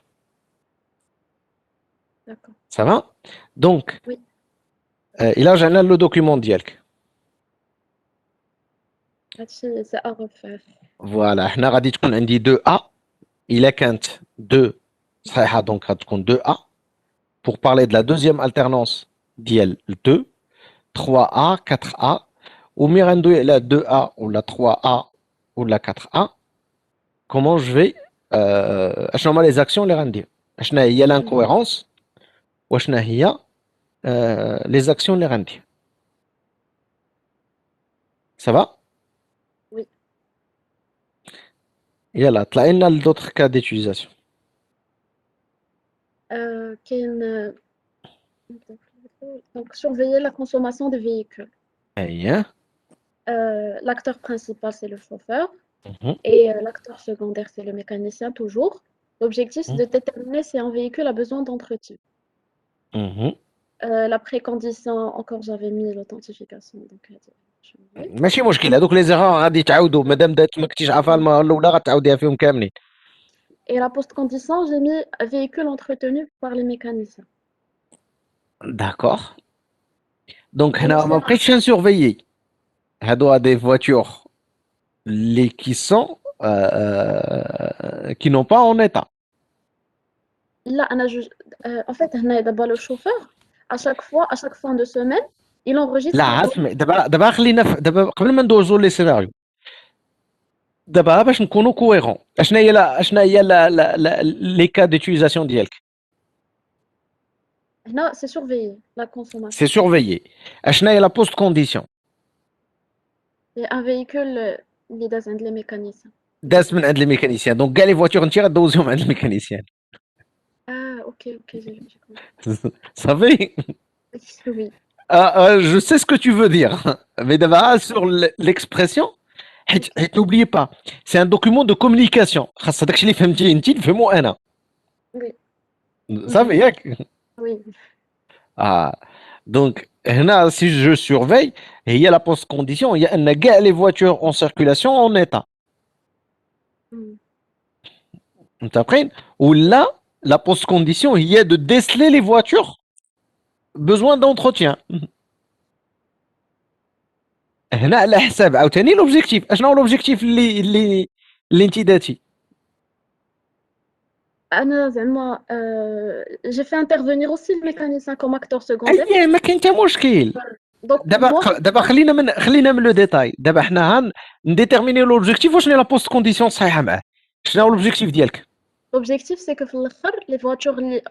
D'accord. Ça va? Donc, Oui. il a général le document ديالك. C'est à refaire. Voilà, احنا غادي تكون عندي 2A. Il a كانت 2 صحيحة donc غادي تكون 2A. Pour parler de la deuxième alternance ديال 2, 3A, 4A. Ou مي غندوي على 2A ou la 3A ou la 4A. Comment je vais اشنو هما les actions اللي غندير؟ اشنا هي l'incohérence واشنا هي les actions اللي غندير. Ça va? Oui. يلا طلع لنا d'autres cas d'utilisation. كاين donc surveiller la consommation des véhicules. أيه. L'acteur principal, c'est le chauffeur. Mhm. Et l'acteur secondaire, c'est le mécanicien, toujours. L'objectif, c'est Mhm. de déterminer si un véhicule a besoin d'entretien. Mhm. La précondition, encore, j'avais mis l'authentification. Donc, je vais. ماشي مشكل هذوك لي زيغور غادي تعاودوا مادام دات ما كنتيش عارفه المره الاولى غتعاوديها فيهم كاملين. Et la post-condition, j'ai mis véhicule entretenu par les mécaniciens. داكور دونك Et هنا aussi, ما بقيتش نسورفيي هادو دي فواتور لي كي سون qui n'ont pas en état. là, en fait, d'abord le chauffeur, à chaque fin de semaine, il enregistre. لا اسمع دابا خلينا دابا قبل ما ندوزو لي سيناريو دابا باش نكونوا كويرون اشنا هي لي كا ديتيليزاسيون ديالك Là, c'est surveiller la consommation. سي سورفيي اشنا هي لا بوست كونديسيون Et un véhicule, il est dans les mécaniciens. داز من عند الميكانيسيان دونك كاع لي فواتور انت غدوزيهم عند الميكانيسيان. Ah, ok, j'ai compris. صافي Oui. je sais ce que tu veux dire mais d'abord sur l'expression حيت n'oubliez pas c'est un document de communication خاص هذاك الشيء اللي فهمتيه انت نفهمو انا Oui. صافي ياك. Oui. Ah, donc, هنا, si je surveille, il y a la post-condition, il y a les voitures en circulation en état. Mm. Vous comprenez? Ou là, la post-condition, il y a de déceler les voitures besoin d'entretien. هنا على حساب عاوتاني l'objectif. اشنو هو l'objectif اللي انت داتي؟ أنا زعما j'ai fait intervenir aussi le mécanicien comme acteur secondaire. اي ما كاين حتى مشكل. Donc moi, دابا خلينا من لو ديتاي. دابا حنا نديتيرميني l'objectif واش la post-condition صحيحه معاه. شنو هو l'objectif ديالك؟ l'objectif c'est que في الآخر les voitures اللي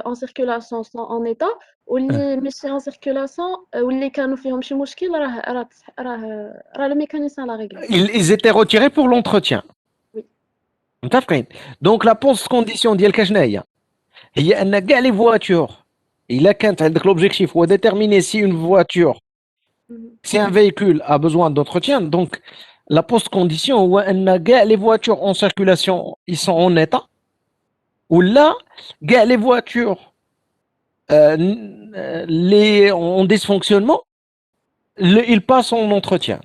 en circulation sont en état واللي ماشي en circulation واللي كانوا فيهم شي مشكل راه le mécanicien l'a réglé. Ils étaient retirés pour l'entretien. Oui. متفقين. Donc la post-condition ديالك شنو هي؟ هي ان كاع لي فواتور الا كانت عندك l'objectif هو déterminer si une voiture si un véhicule a besoin d'entretien donc la post-condition هو ان كاع les voitures en circulation ils sont en état ou là كاع les voitures les en dysfonctionnement ils passent en entretien.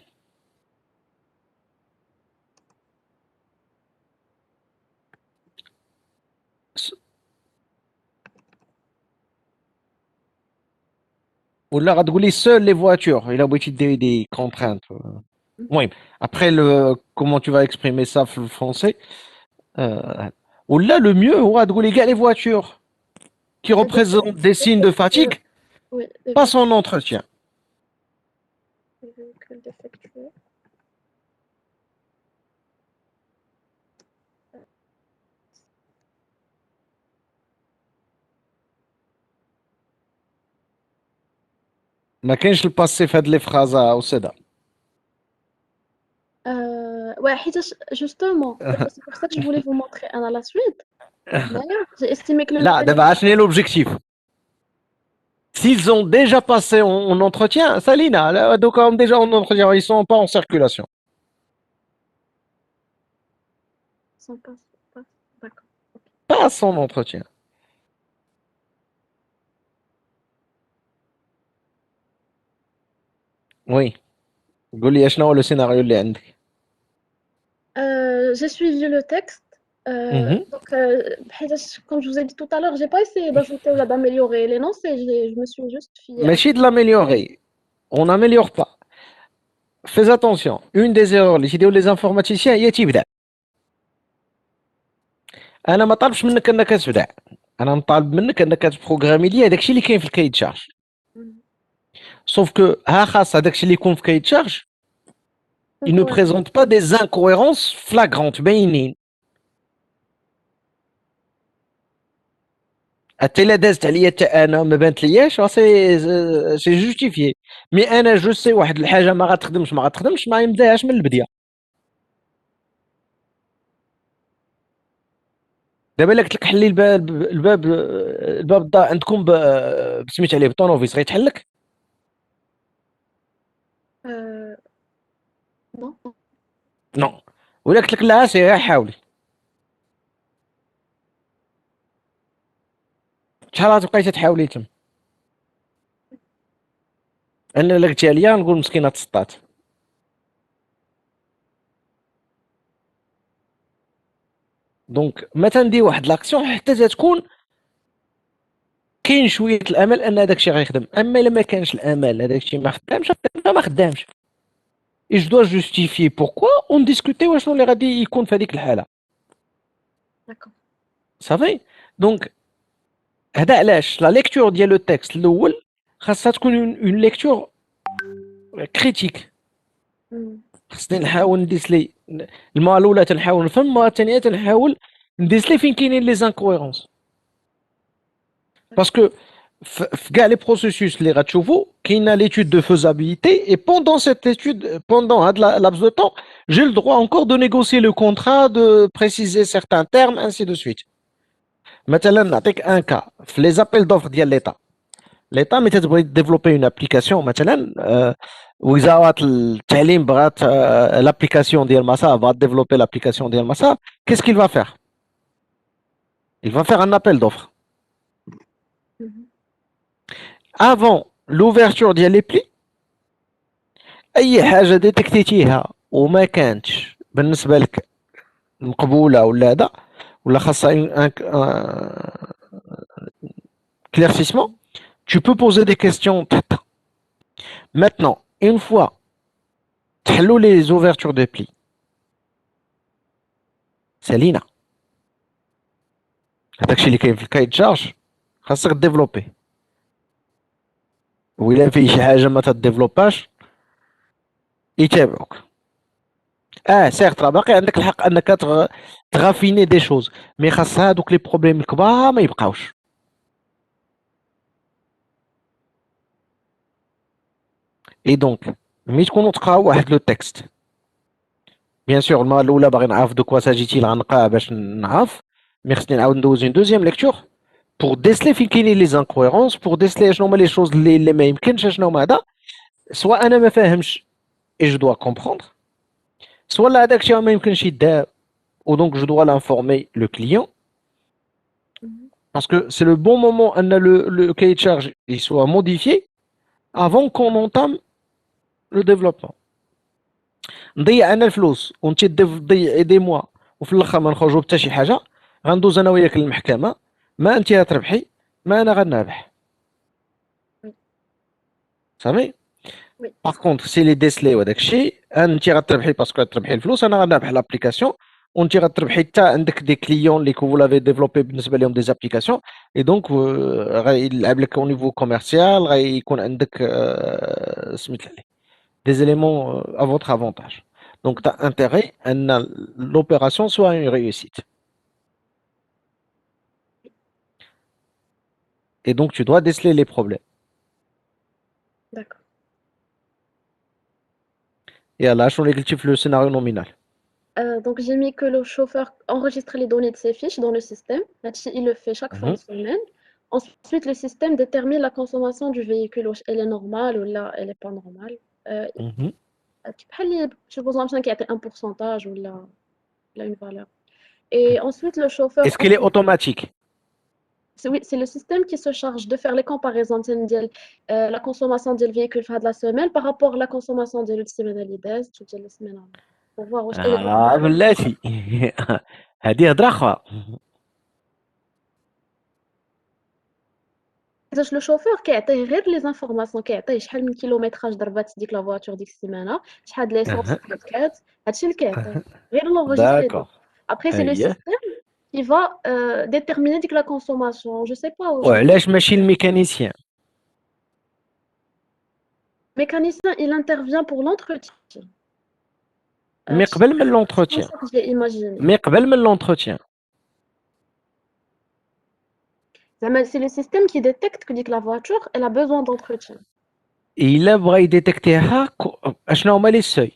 ولا غتقولي seules les voitures il a بغيتي ديري des contraintes. Oui. Après comment tu vas exprimer ça en français ou là le mieux هو تقولي كاع les voitures qui représentent des signes de fatigue Oui, passent en entretien. des véhicules défectueux. ما كاينش الباسي في هاد لي فراز وسيدا. Ouais, justement, c'est pour ça que je voulais vous montrer à la suite. D'ailleurs, j'ai estimé que le لا دابا شنو هي l'objectif s'ils ont déjà passé en entretien Salina donc déjà en entretien ils sont pas en circulation. sont pas d'accord. Pas en entretien. وي قول لي شنو هو لو سيناريو اللي عندك. J'ai suivi le texte. Mhm. Donc, comme je vous ai dit tout à l'heure, j'ai pas essayé d'ajouter ou d'améliorer l'énoncé. Je me suis juste fiée à. ماشي de l'améliorer, on n'améliore pas. Fais attention, une des erreurs اللي تيديروا les informaticiens هي تيبدا. انا ما طالبش منك انك تبدع، انا نطالب منك انك تبروغرامي لي هذاك الشيء اللي كاين في الكاي تشارج. سوف كو ها خاص هذاك الشيء اللي يكون في كاي تشارج il ne présente pas des incohérences flagrantes باينين. حتى الا دازت عليا حتى انا ما بانت لياش سي جوستيفيي، مي انا جو سي واحد الحاجه ما غتخدمش ما يمداهاش من البدايه. دابا الا قلت لك حلي الباب الدار عندكم بسميت عليه بالطونوفيس غيتحل لك؟ Non. نو. ولا قلت لك لا سير حاولي، شحال تبقاي تحاولي تم؟ انا الا قلتيها ليا نقول مسكينه تسطات. دونك ما تندي واحد لاكسيون حتى تكون كاين شويه الامل ان هذاك الشيء غيخدم، اما الا ما كانش الامل هذاك الشيء ما خدامش ما خدامش. اي جو دو جوستيفي بوركوا اون ديسكوتي شنو اللي غادي يكون في هذيك الحاله. D'accord. صافي. دونك هذا علاش لا ليكتور ديال لو تيكست الاول خاصها تكون اون ليكتور كريتيك. خصني نحاول نديسلي المره الاولى تنحاول نفهم، المره الثانيه تنحاول نديسلي فين كاينين لي زانكويرونس. باسكو في كاع لي بروسيسوس اللي غتشوفوا كاينه ليتود دو فيزابيليتي اي بوندون سيت ايتود بوندون هاد لابس دو طون جي لو droit encore de négocier le contrat, de préciser certains termes ainsi de suite. مثلا نعطيك ان كا في لي زابيل دوفر ديال ليطا. ليطا ملي تبغي ديفلوبي اون ابليكاسيون مثلا وزاره التعليم بغات لابليكاسيون ديال مسار بغات ديفلوبي لابليكاسيون ديال مسار، qu'est-ce qu'il va faire? Il va faire un appel d'offres. Avant l'ouverture ديال لي بلي اي حاجه ديتكتيتيها وما كانتش بالنسبه لك مقبوله ولا هذا ولا خاصها ان كليرسيسمون tu peux poser des questions تحت. Maintenant une fois تحلوا les ouvertures de pli سالينا هذاك الشيء اللي كاين في الكاي تشارج خاصك ديفلوبي، وإلا فيه شي حاجه ما تديفلوباش يتابعوك. سيرت راه باقي عندك الحق انك تغافيني دي شوز، مي خاص هادوك لي بروبليم الكبار ما يبقاوش. اي دونك ملي تكونوا تقراو واحد لو تكست، بيان سور المره الاولى باغي نعرف دو كوا ساجيتيل غنقرا باش نعرف، مي خصني نعاود ندوز اون دوزيام ليكتور بور ديسلي فين كاينين لي زانكويرونس، بور ديسلي شنو هما لي شوز اللي ما يمكنش، شنو هما هذا سواء انا ما فاهمش اي جو دوا كومبروندر، سواء لا هذاك الشيء ما يمكنش يدار و دونك جو دوا لانفورمي لو كليون. Parce que c'est le bon moment ان le cahier de charge il soit modifié avant qu'on entame le développement. نضيع انا الفلوس وانت تضيعي دي موا وفي الاخر ما نخرجوا حتى شي حاجه، غندوز انا وياك للمحكمه، ما انت غتربحي ما انا غنربح. صافي. باغ كونطخ سي لي ديسلي وداك الشيء انت غتربحي باسكو غتربحي الفلوس، انا غنربح لابليكاسيون وانت غتربحي حتى عندك دي كليون اللي كو لافي ديفلوبي بالنسبه لهم دي زابليكاسيون، اي دونك غيلعب لك او نيفو كوميرسيال، غيكون عندك سميت عليه des éléments à votre avantage. Donc, tu as intérêt à ce que l'opération soit une réussite. Et donc, tu dois déceler les problèmes. D'accord. Et là, je suis le scénario nominal. Donc, j'ai mis que le chauffeur enregistre les données de ses fiches dans le système. Il le fait chaque fin de semaine. Ensuite, le système détermine la consommation du véhicule. Elle est normale ou là, elle n'est pas normale. J'ai besoin de qu'il y ait un pourcentage ou là, une valeur. Et ensuite, le chauffeur. Est-ce qu'il est automatique? Oui, c'est le système qui se charge de faire les comparaisons de la consommation du véhicule de la semaine par rapport à la consommation de la semaine à l'IDES, toute la semaine. Pour voir où بلاتي هذه هضره اخرى. le chauffeur qui a les informations qui a شحال من kilométrage ضربات ديك la voiture ديك السيمانه شحال de l'essence كانت هادشي اللي كيعطيه غير l'enregistrer. D'accord. Après c'est le أيه. système qui va déterminer ديك la consommation. Je sais pas, وعلاش ماشي الميكانيسيان؟ le mécanicien il intervient pour l'entretien. مي قبل من Comme لونتروتيان، ça que je l'ai imaginé. مي قبل من لونتروتيان. C'est le système qui détecte que la voiture elle a besoin d'entretien. إلا بغى يديتيكتيها اشنو هما لي سوي؟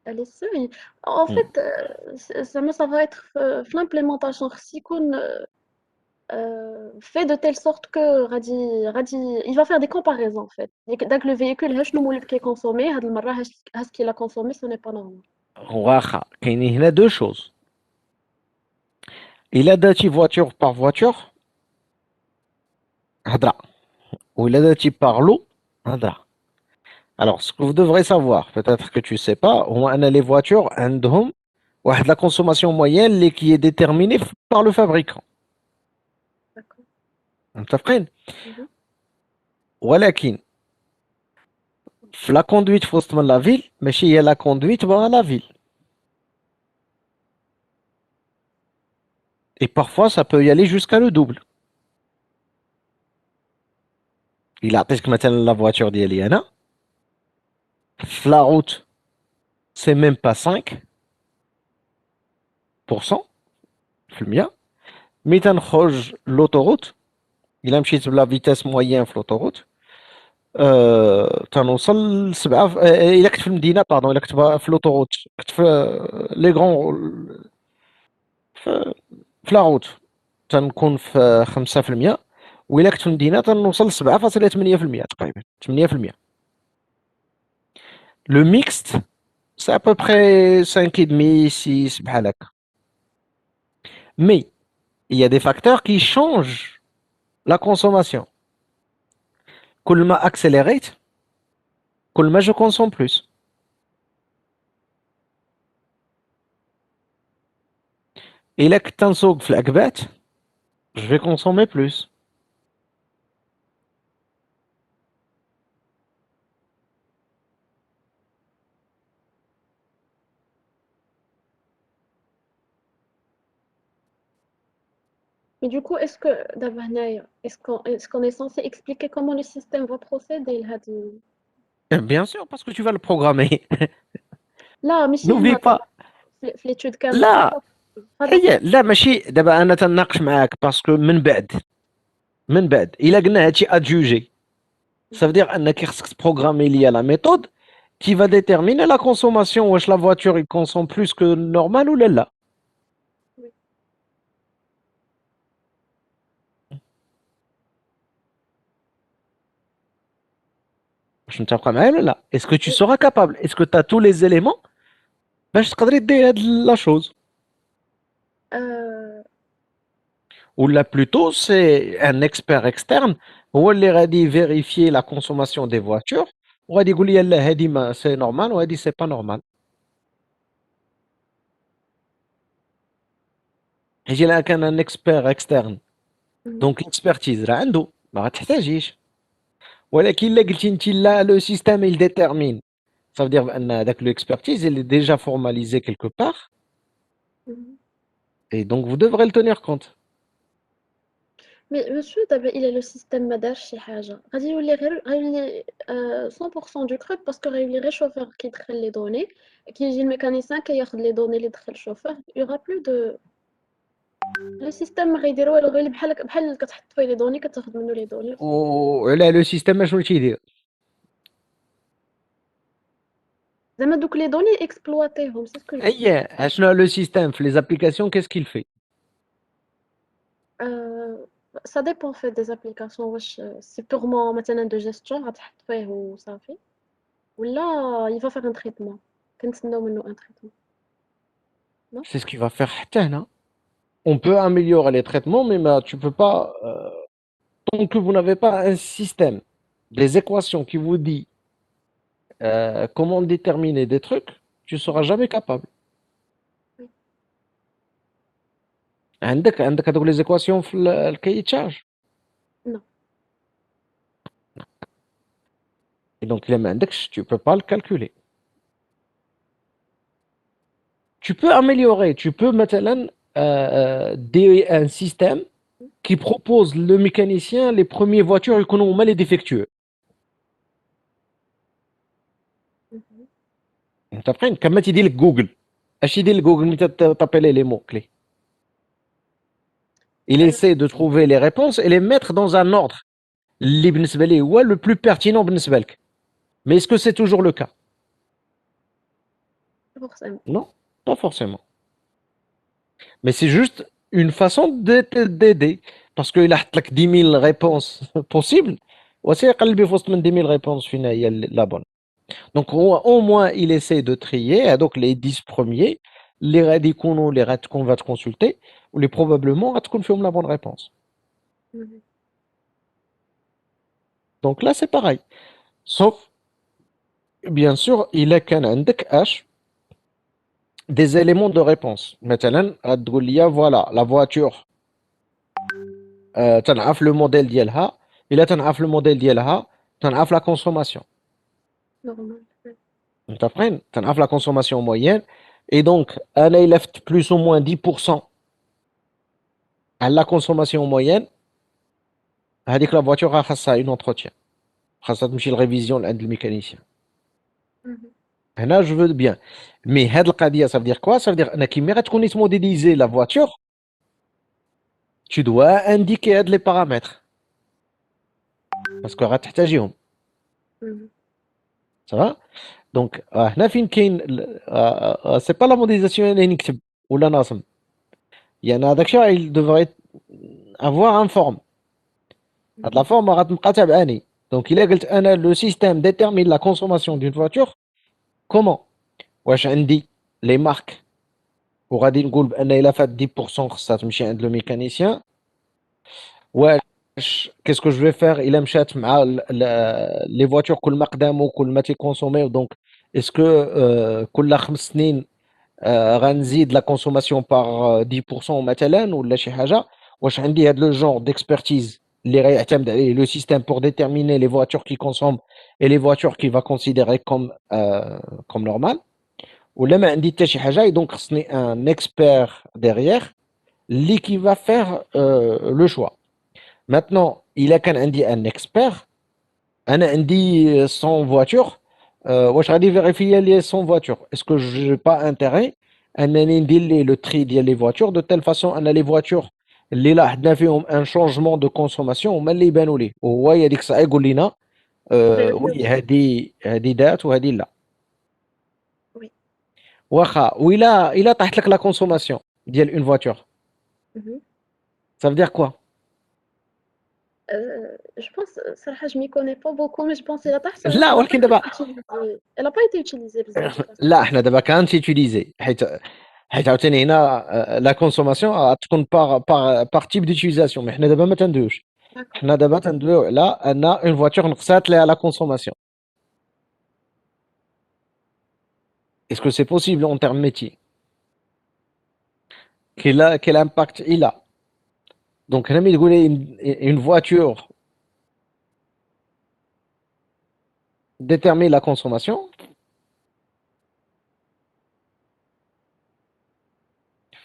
Elle est seule. En fait, ça va être l'implémentation خص يكون fait de telle sorte que il va faire des comparaisons en fait. Dès que le véhicule هاشنو مولف كيكونسومي هاد المرة هاش qu'il a consommé ce n'est pas normal. واخا كاينين هنا دو شوز. إلا درتي voiture par voiture هضرة، وإلا درتي par lot هضرة. Alors ce que vous devrez savoir, peut-être que tu sais pas, هو أن les voitures عندهم واحد la consommation moyenne اللي qui est déterminée par le fabricant. D'accord. متفقين؟ Mhm. ولكن في لا كوندويت في وسط من لا فيل ماشي هي لا كوندويت dans لا فيل. Et parfois ça peut y aller jusqu'à le double. إلا عطيتك مثلا لا فواتور ديالي أنا في لا روute c'est même pas 5% في المية، مي تنخرج لوطوروت إلا مشيت بلا فيتاس موين في لوطوروت تنوصل لسبعة إلا كنت في المدينة باردون إلا كنت في لوطوروت كنت في لي غون في لا روت تنكون في 5%، وإلا كنت في المدينة تنوصل ل7.8% تقريبا 8%. لو ميكست سي ابوبخي 5,5 6 بحال هكا. مي il y a des facteurs qui changent la consommation. كل ما accélérate كل ما je consomme plus. إلا كنت تنسوق في العقبات je vais consommer plus. Mais du coup, est-ce que d'abord هنايا est-ce qu'on est censé expliquer comment le système va procéder لهاد Bien sûr, parce que tu vas le programmer. لا ماشي N'oublie هنا pas. في l'étude كاملة لا هذا هي لا ماشي دابا انا تناقش معاك باسكو من بعد الا قلنا هادشي ادجوجي ça veut dire انك خصك تبروغرامي ليا لا ميثود qui va déterminer la consommation واش la voiture il consomme plus que normal ولا لا. واش متفق معايا ولا لا؟ est-ce que tu seras capable est-ce que tu as tous les éléments باش تقدري دير هاد لا chose ولا plutôt c'est un expert externe هو اللي غادي vérifier la consommation des voitures وغادي يقول لي لا هادي ما سي نورمال وهادي سي با نورمال. يجي لها كان ان اكسبير اكسترن دونك الاكسبرتيز راه عنده ما غتحتاجيش، ولكن الا قلتي انت لا لو سيستيم il détermine ça veut dire بان هذاك لو اكسبرتيز il est déjà formalisé quelque part et donc vous devrez le tenir compte. Mais monsieur دابا إلا لو سيستيم ما دارش شي حاجة غادي يولي غيولي 100% du truc parce que غيولي غير شوفور كيدخل لي دوني كيجي الميكانيسيان كياخد لي دوني اللي دخل الشوفور y aura plus de لو سيستيم ما غيدير والو غير بحال كتحط فيه لي دوني كتاخد منو لي دوني وعلى لو سيستيم شنو تيدير؟ زعما دوك لي دوني اكسبلواتيهم سي سكو اي شنو لو سيستيم في لي زابليكاسيون كيس كيل في؟ ça dépend fait des applications واش c'est purement مثلا de gestion غتحط فيه وصافي ولا il va faire un traitement كنتسناو منو un traitement. Non. C'est ce qui va faire حتى هنا. On peut améliorer les traitements, mais tu peux pas, tant que vous n'avez pas un système, des équations qui vous dit comment déterminer des trucs, tu seras jamais capable. Oui. عندك هذوك les équations في الكايي de charge. Non. Et donc, il ما عندكش, tu peux pas le calculer. Tu peux améliorer, tu peux maintenant un système qui propose le mécanicien les premières voitures يكونوا هما les défectueux. Mhm. انت فاهم كما تيدير لك جوجل اش يدير لك جوجل ملي تابيلي لي مو كلي il essaie de trouver les réponses et les mettre dans un ordre اللي بالنسبه ليه هو le plus pertinent بالنسبه لك. Mais est-ce que c'est toujours le cas? Forcément. Non, pas forcément. Mais c'est juste une façon d'aider parce qu'il a لك 10 000 réponses possibles وسي يقلب في وسط من 10 000 réponses فينا هي la bonne. Donc au moins il essaie de trier donc les 10 premiers les غادي يكونوا les غاد qu'on va te consulter ou les probablement غتكون فيهم la bonne réponse. Mhm. Donc là c'est pareil. Sauf bien sûr il a كان عندك اش des éléments de réponse. مثلا غتقول لي voilà la voiture تنعرف le modèle ديالها الا تنعرف le modèle ديالها تنعرف la consommation. Normal. Ouais. انت فاهم تنعرف la consommation moyenne et donc انا الا فت plus ou moins 10% à la consommation moyenne هذيك la voiture خاصها une entretien خاصها تمشي للريفيزيون لعند الميكانيسيان. Mhm. هنا je veux bien mais هاد القضيه ça veut dire quoi ça veut dire انك ملي غتكوني تموديليزي la voiture tu dois indiquer هاد les paramètres parce que غتحتاجيهم. Mhm. ça va donc هنا فين كاين c'est pas la modélisation اللي نكتب ولا ناصم يعني هذاك الشيء il devrait avoir un forme. هاد la forme غتبقى تابعاني. Donc il a قلت انا le système détermine la consommation d'une voiture comment واش عندي les marques وغادي نقول بان الا فات 10% خصها تمشي عند لو ميكانيسيان واش qu'est-ce que je vais faire الا مشات مع لي فواتور كل ما قدامو كل ما تيكونسوميو دونك اسكو كل 5 سنين غنزيد لا كونسوماسيون باغ 10% مثلا ولا شي حاجه واش عندي هاد لو جونر ديكسبرتيز اللي غيعتمد عليه لو سيستيم بور ديتيرميني لي فواتور كي كونسوم et les voitures qui va considérer comme normal ولا ما عندي حتى شي حاجه دونك خصني ان اكسبير derrière اللي qui va faire le choix. Maintenant الا كان عندي ان اكسبير انا عندي 100 voitures واش غادي فيريفيي لي 100 voitures est-ce que j'ai pas intérêt انني ندير لي لو تري ديال لي voitures de telle façon ان لي voitures اللي لاحظنا فيهم ان شونجمون دو كونسوماسيون هما اللي يبانوا ليه وهو هذيك الساعه يقول لنا وي هذه دات وهذه لا. Oui. واخا وإلا طاحت لك لا كونسوماسيون ديال اون فواتور Mhm. ça veut dire quoi? Je pense, صراحة je m'y connais pas beaucoup, mais je pense qu'elle a pas لا ولكن دابا elle a pas été utilisée بزاف. لا حنا دابا كانت يوتيليزي حيت عاوتاني هنا لا كونسوماسيون غتكون باغ تيب ديوتيليزاسيون مي حنا دابا ما تندويوش D'accord. حنا دابا تندويو على ان اون فواتور نقصات ليها لا كونسوماسيون. Est-ce que c'est possible en termes métier? Quel impact il a? Donc هنا ملي تقولي une voiture détermine la consommation.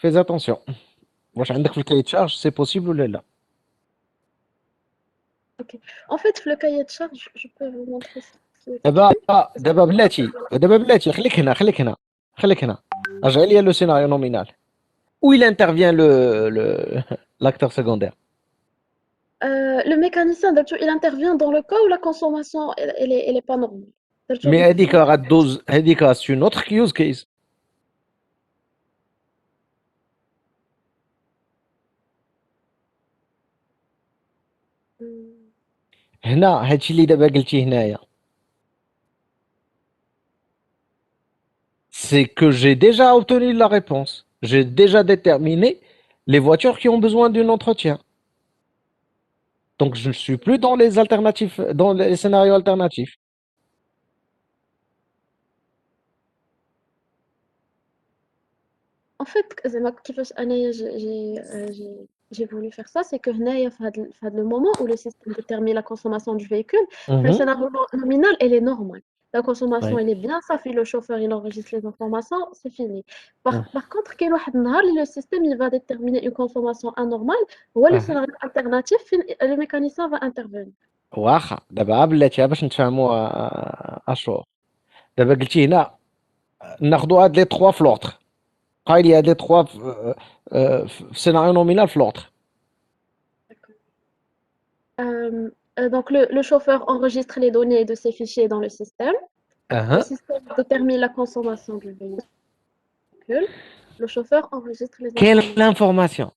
Fais attention. واش عندك في الكاي تشارج سي بوسيبل ولا لا؟ En fait, le cahier de charge, je peux vous montrer ce qui est دابا écrit. بلاتي خليك هنا رجع لي لو سيناريو نومينال où il intervient le l'acteur secondaire. Le mécanicien, d'habitude, il intervient dans le cas où la consommation, elle est pas normale. D'habitude, Mais il هذيك prend- غدوز هذيك c'est une autre use case. Hmm. هنا هادشي اللي دابا قلتي هنايا c'est que j'ai déjà obtenu la réponse. J'ai déjà déterminé les voitures qui ont besoin d'un entretien. Donc, je ne suis plus dans les alternatifs, dans les scénarios alternatifs. En fait, زعما كيفاش أنايا j'ai voulu faire ça, c'est que هنايا في هاد le moment où le système détermine la consommation du véhicule, le Mhm. scénario nominal, elle est normale. La consommation, Ouais. elle est bien, ça fait le chauffeur, il enregistre les informations, c'est fini. Mhm. Par contre, كاين واحد النهار اللي le système, il va déterminer une consommation anormale, هو le Mhm. scénario alternatif, فين le mécanicien va intervenir. واخا دابا بلاتي باش نتفاهموا اشور دابا قلتي هنا ناخذوا هاد لي تخوا في لوطر قايل لي هاد لي تخوا في سيناريو نومينال في لوطر Donc le chauffeur enregistre les données de ces fichiers dans le système. Le اها système détermine la consommation du véhicule. Le chauffeur enregistre les كاين informations. لانفورماسيون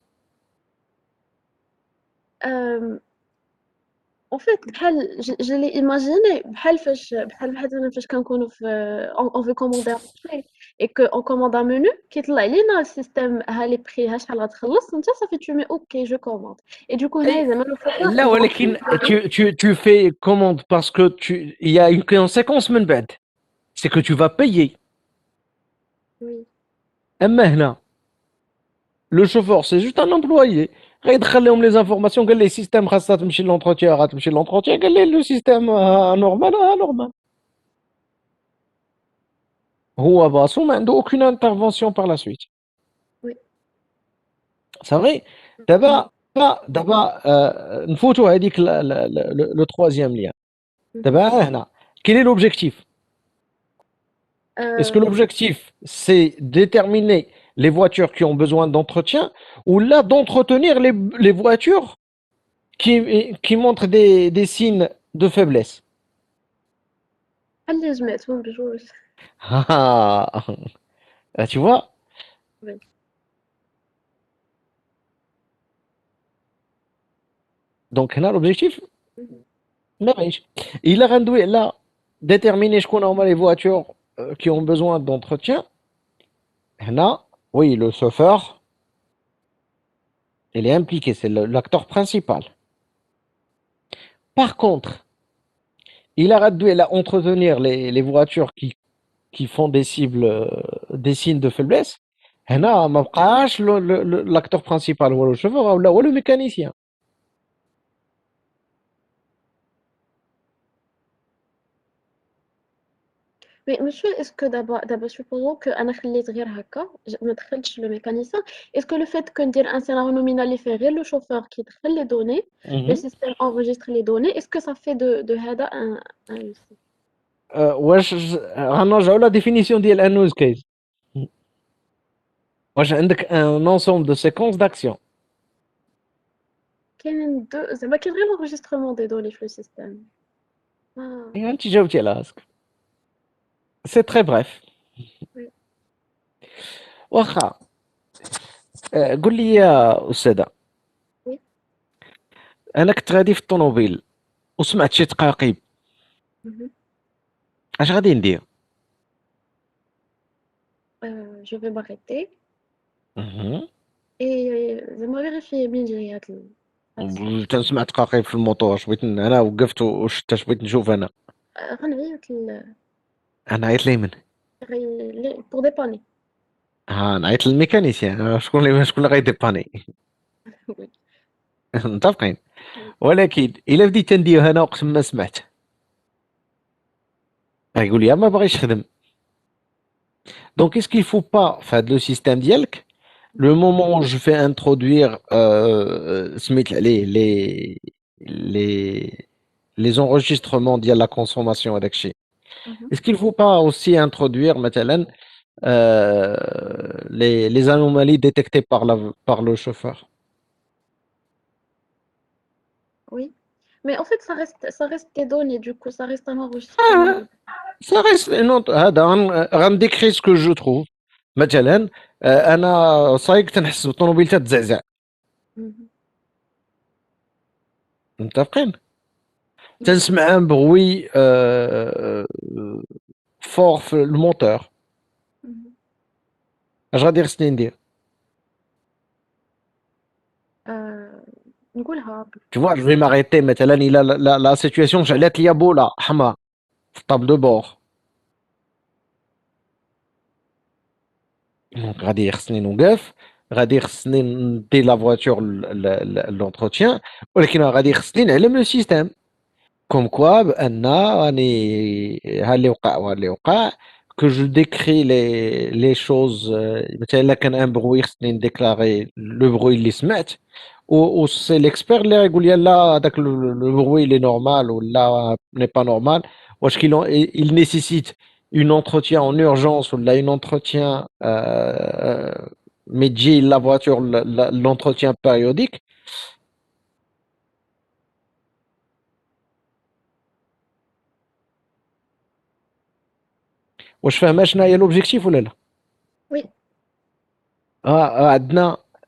Euh, En fait, je l'ai imaginé, بحال مثلا فاش كنكونوا on veut commander un menu et que on commande un menu كيطلع لينا السيستم ها لي بري ها شحال غتخلص انت صافي tu mets OK je commande et du coup هنايا زعما le chauffeur لا il va ولكن tu fais commande parce que il y a une conséquence من بعد c'est que tu vas payer oui. اما هنا le chauffeur c'est juste un employé غيدخل لهم لي زانفورماسيون قال لي السيستم خاصها تمشي لونتروتيان غتمشي لونتروتيان قال لي لو سيستم نورمال نورمال هو باسو ما عنده aucune intervention par la suite Oui. صافي دابا دابا نفوتوا هذيك لو troisième lien دابا هنا quel est l'objectif est-ce que Euh, l'objectif c'est déterminer les voitures qui ont besoin d'entretien ou là d'entretenir les voitures qui montrent des signes de faiblesse خلي جمعتهم بجوج. ah, ah, tu vois Oui. donc هنا l'objectif Mhm. ما بغيتش الا غندوي على déterminer شكون هما les voitures qui ont besoin d'entretien هنا oui le chauffeur il est impliqué c'est l'acteur principal par contre il a réduit à entretenir les voitures qui font des cibles des signes de faiblesse هنا ما بقاش l'acteur principal هو le chauffeur ولا هو le mécanicien Mais monsieur, est-ce que d'abord supposons que أنا خليت غير هكا ما دخلتش le mécanicien, est-ce que le fait que ندير un scénario nominal يفير غير le chauffeur qui يدخل les données, le Mhm. système enregistre les données, est-ce que ça fait de هذا un واش غنرجعوا لا ديفينيسيون ديال ان يوز كيس واش عندك ان ensemble de séquences d'action كاين زعما كاين غير l'enregistrement des données في le système. Ah, ايوا انت جاوبتي على راسك سي تري بريف oui. واخا قول لي يا استاذه Oui. انا كنت غادي في الطوموبيل وسمعت شي تقاقيب Mhm. اش غادي ندير Je vais m'arrêter مهم. et زعما vérifier منين جاي هاد تنسمع تقاقيب في الموطور اش بغيت انا وقفت وشفت اش بغيت نشوف انا غنعيط انا عيط ليمن pour dépanner. ها نعيط للميكانيسيان شكون اللي غيديباني Oui. متفقين ولكن الا بديت ندير انا اقسم ما سمعت غيقول لي ما باغيش يخدم دونك est-ce qu'il faut pas faire le système ديالك le moment où je fais introduire سميت عليه les enregistrements ديال la consommation هذاك الشيء Mhm. est-ce qu'il faut pas aussi introduire مثلا les anomalies détectées par le chauffeur Oui. Mais en fait, ça reste des données, du coup, ça reste un enregistrement. ça reste une autre هذا غنديكري ce que je trouve مثلا انا سايق تنحس بالطوموبيل تتزعزع Mhm. متفقين تنسمع ان بغوي فور في الموتور Mhm. اش غادي خصني ندير نقولها. Tu vois, je vais m'arrêter مثلا الى la situation جعلت لي بوله حمراء في الطابل دو بور. دونك غادي خصني نوقف، غادي خصني ندي لا فواتور لونتروتيان، ولكن غادي خصني نعلم لو سيستيم كوم كوا بان راني ها اللي وقع وها اللي وقع، que je décris les choses. مثلا الا كان ان بروي خصني نديكلاري لو بروي اللي سمعت، و سي ليكسبير اللي غيقول لي لا هذاك لو بروي اللي نورمال ولا ني با نورمال، واش il nécessite une entretien en urgence ولا une entretien mais تجي la voiture l'entretien périodique. واش فاهمه شنو هي l'objectif ولا لا؟ Oui.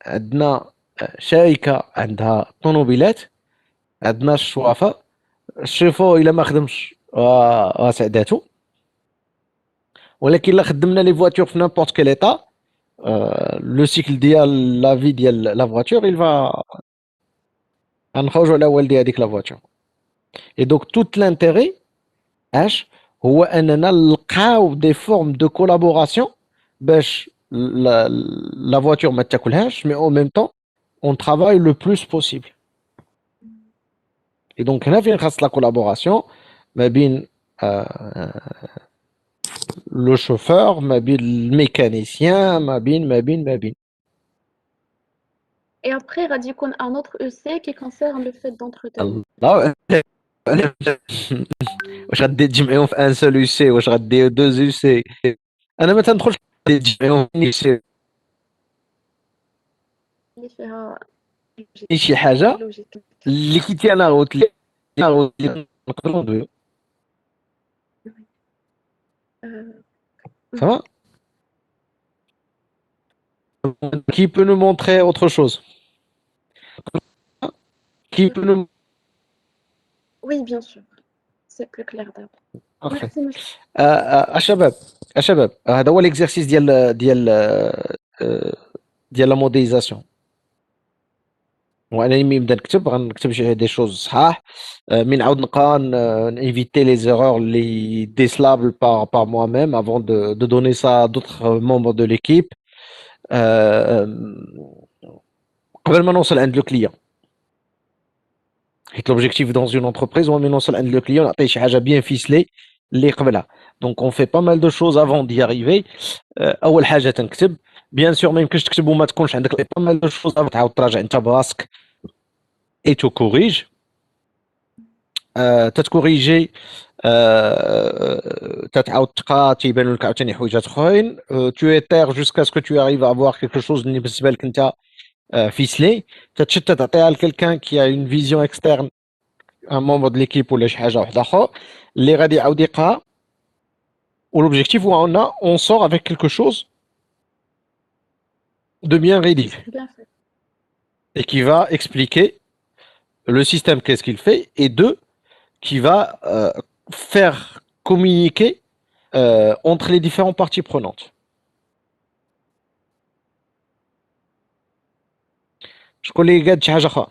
عندنا شركة عندها طوموبيلات، عندنا الشوافة، الشيفو إلا ما خدمش سعداتو، ولكن إلا خدمنا لي فواتور في نيمبورت كيل إيتا، لو سيكل ديال لا في ديال لا فواتور غنخرجو على والدي هذيك لا فواتور. اي دونك توت لانتيغي اش هو اننا نلقاو دي فورم دو كولابوراسيون باش لا فواتور ما تاكلهاش، مي او ميم طون on travaille le plus possible. Et donc, هنا فين خاص la collaboration ما بين le chauffeur، ما بين الميكانيسيان، ما بين. Et après, غادي يكون un autre EC qui concerne le fait d'entretenir. الله واش غادي تجمعيهم في ان سول يو سي، واش غادي دوز يو سي؟ انا ما تندخلش تجمعيهم في سي اللي فيها شي حاجه لوجيك. اللي كيتي انا غوت لي نقدروا ندويو. Ça va? Qui peut nous montrer autre chose? Qui peut nous... Oui, bien sûr. C'est plus clair d'abord. Parfait. Merci, monsieur. الشباب هذا هو الاكزرسيس ديال لا موديليزاسيون. وانا ملي نبدا نكتب غنكتب شي دي شوز صحاح، من نعاود نقرا نيفيتي لي زيرور اللي ديسلابل par moi-même avant de donner ça à d'autres membres de l'équipe قبل ما نوصل عند لو كليون. حيت l'objectif dans une entreprise هو ملي نوصل عند لو كليون نعطيه شي حاجه بيان فيسلي اللي قبلها. دونك اون في با مال دو شوز افون دي اريفي. اول حاجه تنكتب بيان سور، ما يمكنش تكتب وما تكونش عندك با مال دو شوز تعاود تراجع انت براسك اي تو كوريج. تتكوريجي، تتعاود تقرا تيبانوا لك عاوتاني حويجات اخرين، تو ايتير جوسكا سكو تو اريف افوار كيلكو شوز اللي بالنسبه لك انت فيسلي، تتشتت تعطيها لكلكان كي ا اون فيزيون اكسترن، ان مومبر د ليكيب ولا شي حاجه واحده اخرى اللي غادي يعاود يقرا. والobjectif هو ان اون سور افيك كيلكو شوز de bien rédigé Bien fait. et qui va expliquer le système, qu'est-ce qu'il fait, et deux, qui va faire communiquer entre les différentes parties prenantes. شكون اللي قاد شي حاجه اخرى؟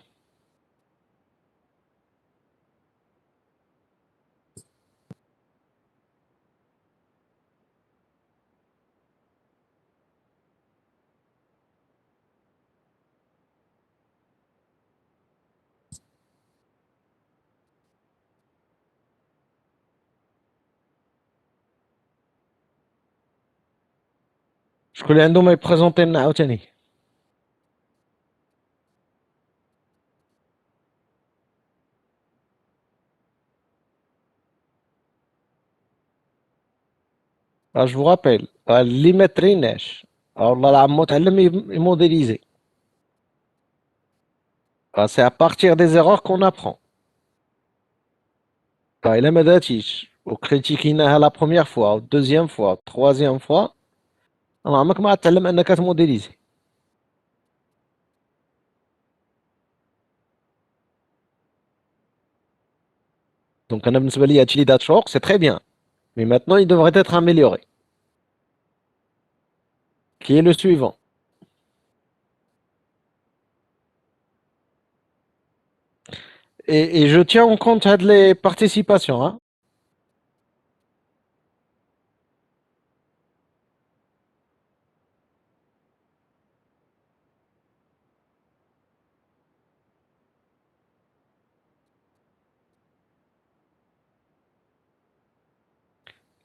شكون اللي عنده ما يبريزونتي لنا عاوتاني؟ Je vous rappelle اللي ما تريناش والله العظيم تعلم يموديليزي. C'est à partir des erreurs qu'on apprend. إلا ما داتيش وكريتيكيناها لا بروميير فوا والدوزيام فوا والتروازيام فوا، عمرك ما غتعلم انك تموديليزي. دونك انا بالنسبه لي هادشي اللي دات شوق سي تري بيان، مي ماتنون il devrait être amélioré. Qui est le suivant? Et je tiens en compte les participations. Hein.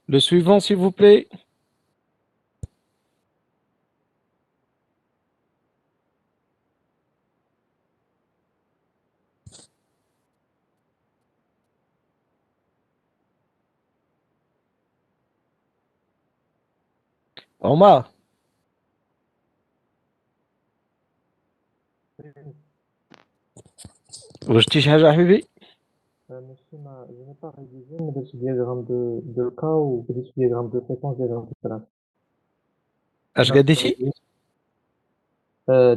Le suivant, s'il vous plaît. Omar, واش تي شي حاجة حبيبي؟ Monsieur, je n'ai pas révisé, mais le diagramme de cas ou le diagramme de séquence, diagramme de graphe. اش قاعد شي؟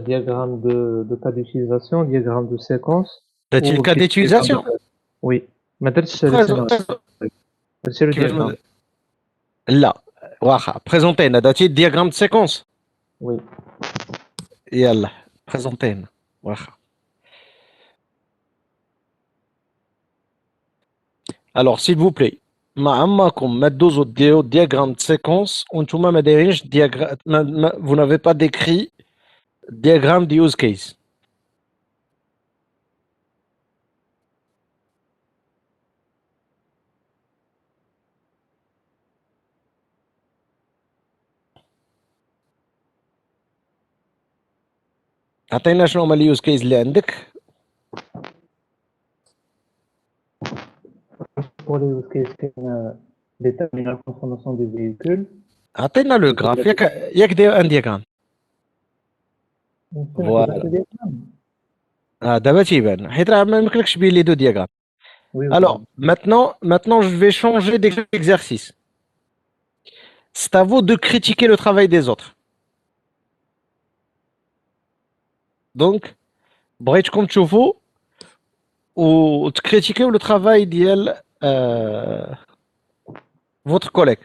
Diagramme de cas d'utilisation, diagramme de séquence درتي ou الكا diagramme de ديتيليزاسيون؟ classe. Oui. ما درتش الرسالة. درتي le كيفاش diagramme. لا واخا بريزونتينا درتي الدياغرام دو سيكونس Oui. يلا بريزونتينا واخا. Alors, s'il vous plaît, ما عمركم ما تدوزوا ديروا diagramme de séquence وانتوما ما دايرينش vous n'avez pas décrit diagramme de use case. عطينا شنو هما اليوز كيز اللي عندك. Pour les use cases, déterminer la consommation du véhicule. عطينا لو غراف ياك داير ان دياغرام. Monsieur, Voilà. le diagramme. دابا تيبان حيت راه ما يمكنلكش بين لي دو دياغرام. Oui, oui. Alors, maintenant, je vais changer d'exercice. C'est à vous de critiquer le travail des autres. Donc, بغيتكم تشوفوا وتكريتيكيو le travail ديال votre collègue.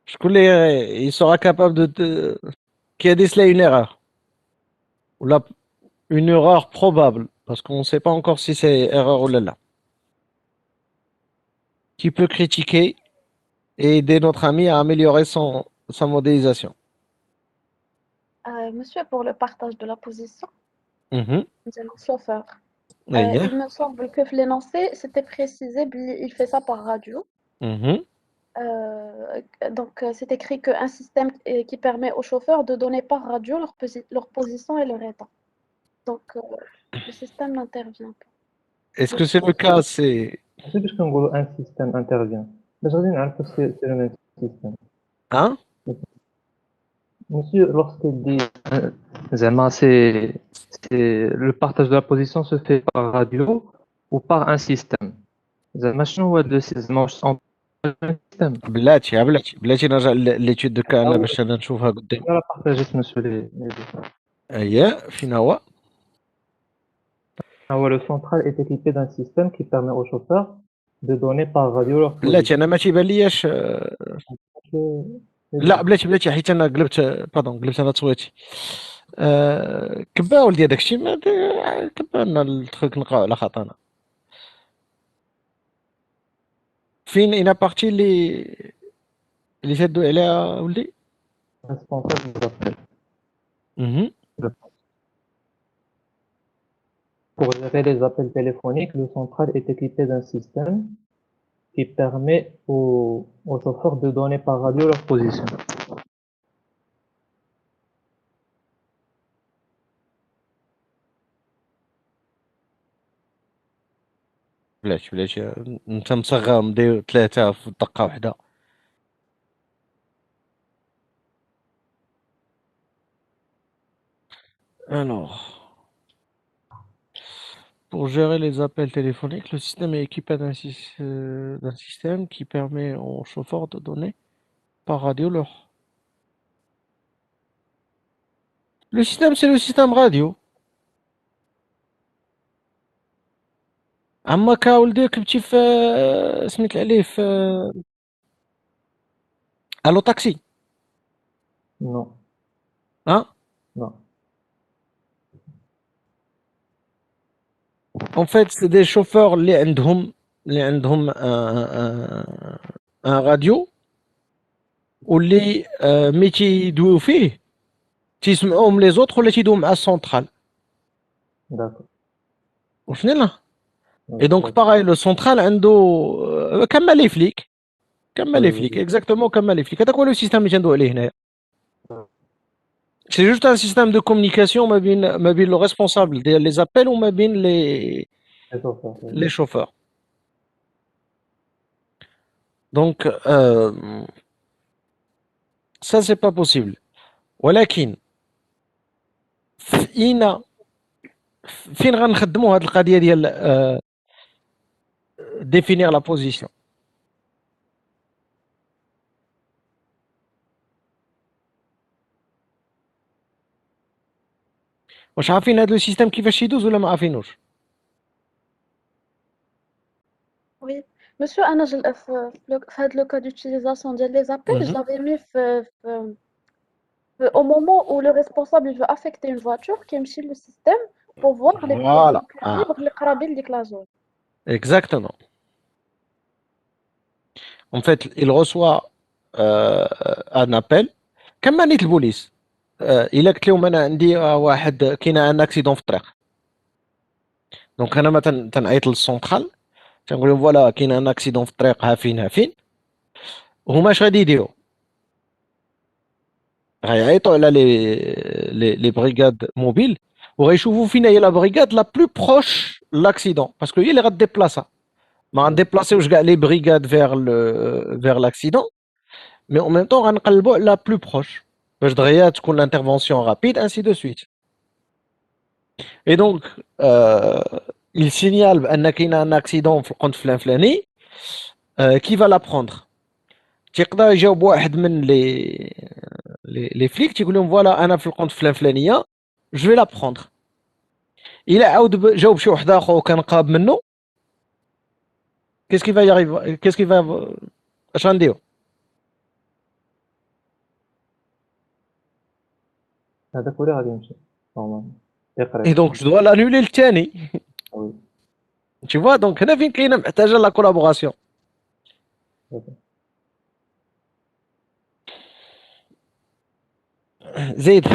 شكون اللي il sera capable qui a décelé une erreur ou une erreur probable parce qu'on ne sait pas encore si c'est erreur ou là. Qui peut critiquer et aider notre ami à améliorer sa modélisation. Monsieur, pour le partage de la position, Mhm. c'est le chauffeur. أيه. Il me semble que l'énoncé, c'était précisé, il fait ça par radio. Mhm. Donc, c'est écrit qu'un système qui permet aux chauffeurs de donner par radio leur position et leur état. Donc, le système n'intervient pas. Est-ce que c'est le cas? C'est. C'est parce qu'un système intervient. Mais je reviens que c'est le même système. Hein? Monsieur, lorsqu'il dit Zama, c'est le partage de la position se fait par radio ou par un système. Zama, شنو هو زعما واش un système. بلاتي نرجع لليتود دو كان باش انا نشوفها قدام. لا بارطاجيت monsieur les اييه فين هو؟ le central est équipé d'un système qui permet aux chauffeurs de donner par radio leur position. بلاتي انا ما تيبان لياش. لا بلاتي حيت انا قلبت انا تصويتي. كبا ولدي هذاك الشيء كبا لنا التخيك نلقاو على خطانا. فين اين بارتي اللي تدو عليها ولدي؟ Responsable des appels. Mhm. Pour gérer les appels téléphoniques, le central est équipé d'un système qui permet aux chauffeurs de donner par radio leur position. بلاش انت مصغر مدير 3 في دقة واحدة. Alors, pour gérer les appels téléphoniques, le système est équipé d'un système qui permet aux chauffeurs de donner par radio leur. Le système, c'est le système radio. عمك ولدي ركبتي في سميت عليه في الو تاكسي Non, ها non. اون فيت سي دي شوفور اللي عندهم ان راديو واللي مي تيدويو فيه تيسمعوهم لي زوطخ ولا تيدويو مع السونترال D'accord. وفهمتي لا اي Oui, دونك d'accord. باغاي لو سونترال عنده كما لي فليك كما Oui, لي oui, فليك oui. اكزاكتومون كما لي فليك هذاك هو لو سيستيم اللي تندوي عليه هنايا سي جوست ان سيستيم دو كومونيكاسيون ما بين لو ريسبونسابل ديال لي زابيل وما بين D'accord, ça, oui. لي شوفور دونك ça c'est pas possible ولكن فين غنخدموا هذه القضيه ديال définir la position واش عارفين هذا السيستم كيفاش يدوز ولا ما عارفينوش Oui. Monsieur, أنا في هذا le cas d'utilisation ديال les appels, je l'avais mis au moment où le responsable il veut affecter une voiture qui يمشي le système pour voir les Voilà. calibres اللي قرابين لديك la zone. Exactement. En fait, il reçoit un appel كما نيت البوليس الا قلت لهم انا عندي واحد كاين ان اكسيدون في الطريق دونك انا مثلا تنعيط للسونترال تنقول لهم فوالا كاين ان اكسيدون في الطريق ها فين هما اش غادي يديروا غيعيطوا على لي بريغاد موبيل وغيشوفوا فين هي لا بريغاد لا بلو بروش لاكسيدون باسكو هي اللي غديبلاصا ما غنديبلاسيوش كاع لي بريغاد فيغ لاكسيدون مي اون ميم طون غنقلبوا على لا بلو بروش باش دغيا تكون لانترفونسيون رابيد انسي دو سويت اي دونك il signale بان كاين ان اكسيدون في القنت فلان فلاني كي فا لا بروندر تيقدر يجاوب واحد من لي فليك تيقول لهم فوالا انا في القنت فلان فلانيه جو في لا بروندر الا عاود جاوب شي واحد اخر وكان قراب منه كيس كي فا ياريف كيس كي فا اش غنديرو هذاك هو اللي غادي يمشي نورمالمون يقرا. اي دونك جو دوا لانولي الثاني وي. tu vois دونك هنا فين كاينه محتاجه لا كولابوراسيون زيد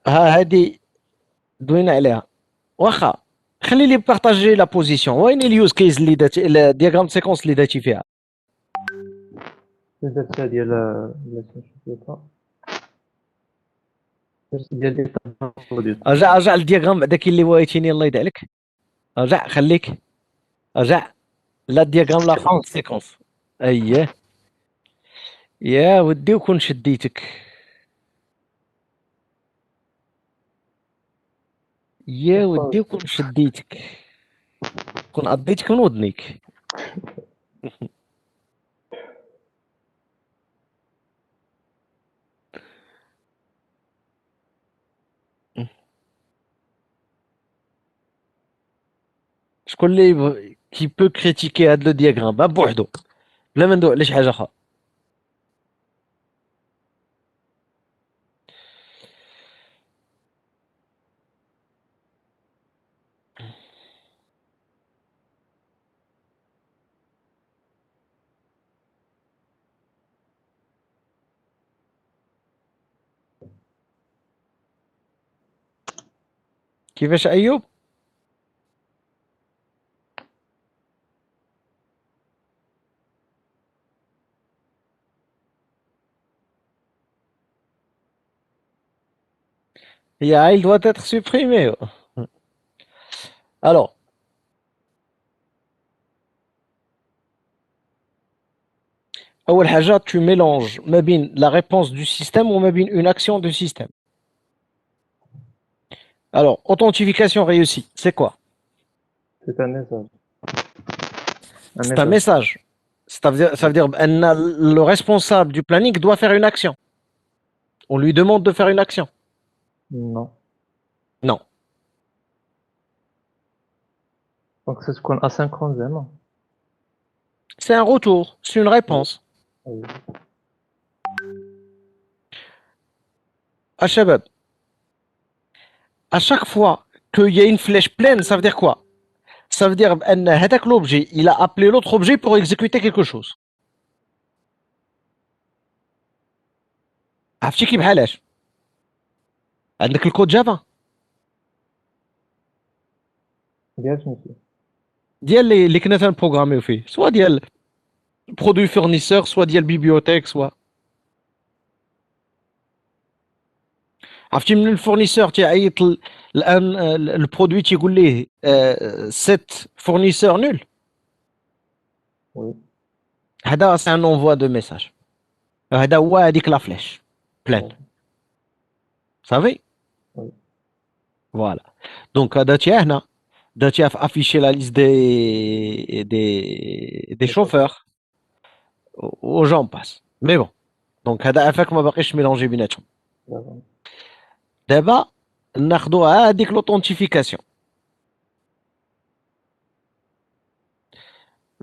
هادي دوينا عليها واخا خلي لي بارطاجي لا بوزيسيون وين اليوز كيس اللي درتي الدياغرام سيكونس اللي درتي فيها درت ديال ديال ديال رجع الدياغرام بعدا كاين اللي بغيتيني الله يدعلك رجع خليك رجع لا الدياغرام الاخر سيكونس اييه يا ودي وكون شديتك يا ودي وكون شديتك كون قضيتك من ودنيك شكون اللي كي بو كريتيكي هاد لو دياغرام بوحدو بلا ما ندوي على شي حاجه اخرى كيفاش ايوب Yeah, il doit être supprimé. Alors, أول حاجة tu mélanges ما بين la réponse du système وما بين une action du système. Alors, authentification réussie, c'est quoi? C'est un message. C'est un message. Ça veut dire أن le responsable du planning doit faire une action. On lui demande de faire une action. Non. Non. Donc c'est ce qu'on asynchrone زعما. C'est un retour, c'est une réponse. Oui. À Shabab, à chaque fois qu'il y a une flèche pleine, ça veut dire quoi? Ça veut dire que l'objet, il a appelé l'autre objet pour exécuter quelque chose. عرفتي كي بحالاش؟ عندك الكود جافا ديال شنو فيه؟ ديال اللي كنا تنبروغراميو فيه، سوا ديال برودوي فورنيسور، سوا ديال بيبيوتيك، سوا عرفتي من الفورنيسور تيعيط الان البرودوي تيقول ليه سيت فورنيسور نول. Oui. هذا سي ان اونفوا دو ميساج، هذا هو هذيك لا فليش بلان. صافي Oui. فوالا. دونك درتيها هنا، درتيها في افيشي لا ليست دي شوفور و جون باس. مي بون دونك هذا عافاك ما باقيش ميلونجي بيناتهم. D'accord. دابا ناخدو هذيك لوثنتيفيكاسيون.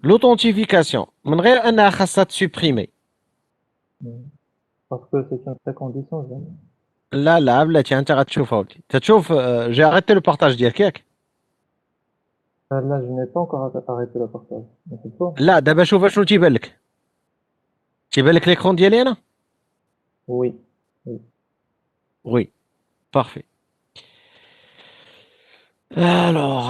لوثنتيفيكاسيون من غير انها خاصها تسوبريمي. Parce que c'est une précondition زعما. لا لا بلاتي انت غتشوفها ولدي تتشوف. جي اريتي لو بارطاج ديالك ياك؟ Là je n'ai pas encore arrêté le partage. Mais c'est bon. لا دابا شوف شنو تيبان لك. تيبان لك ليكرون ديالي انا؟ Oui. وي بارفي. Alors.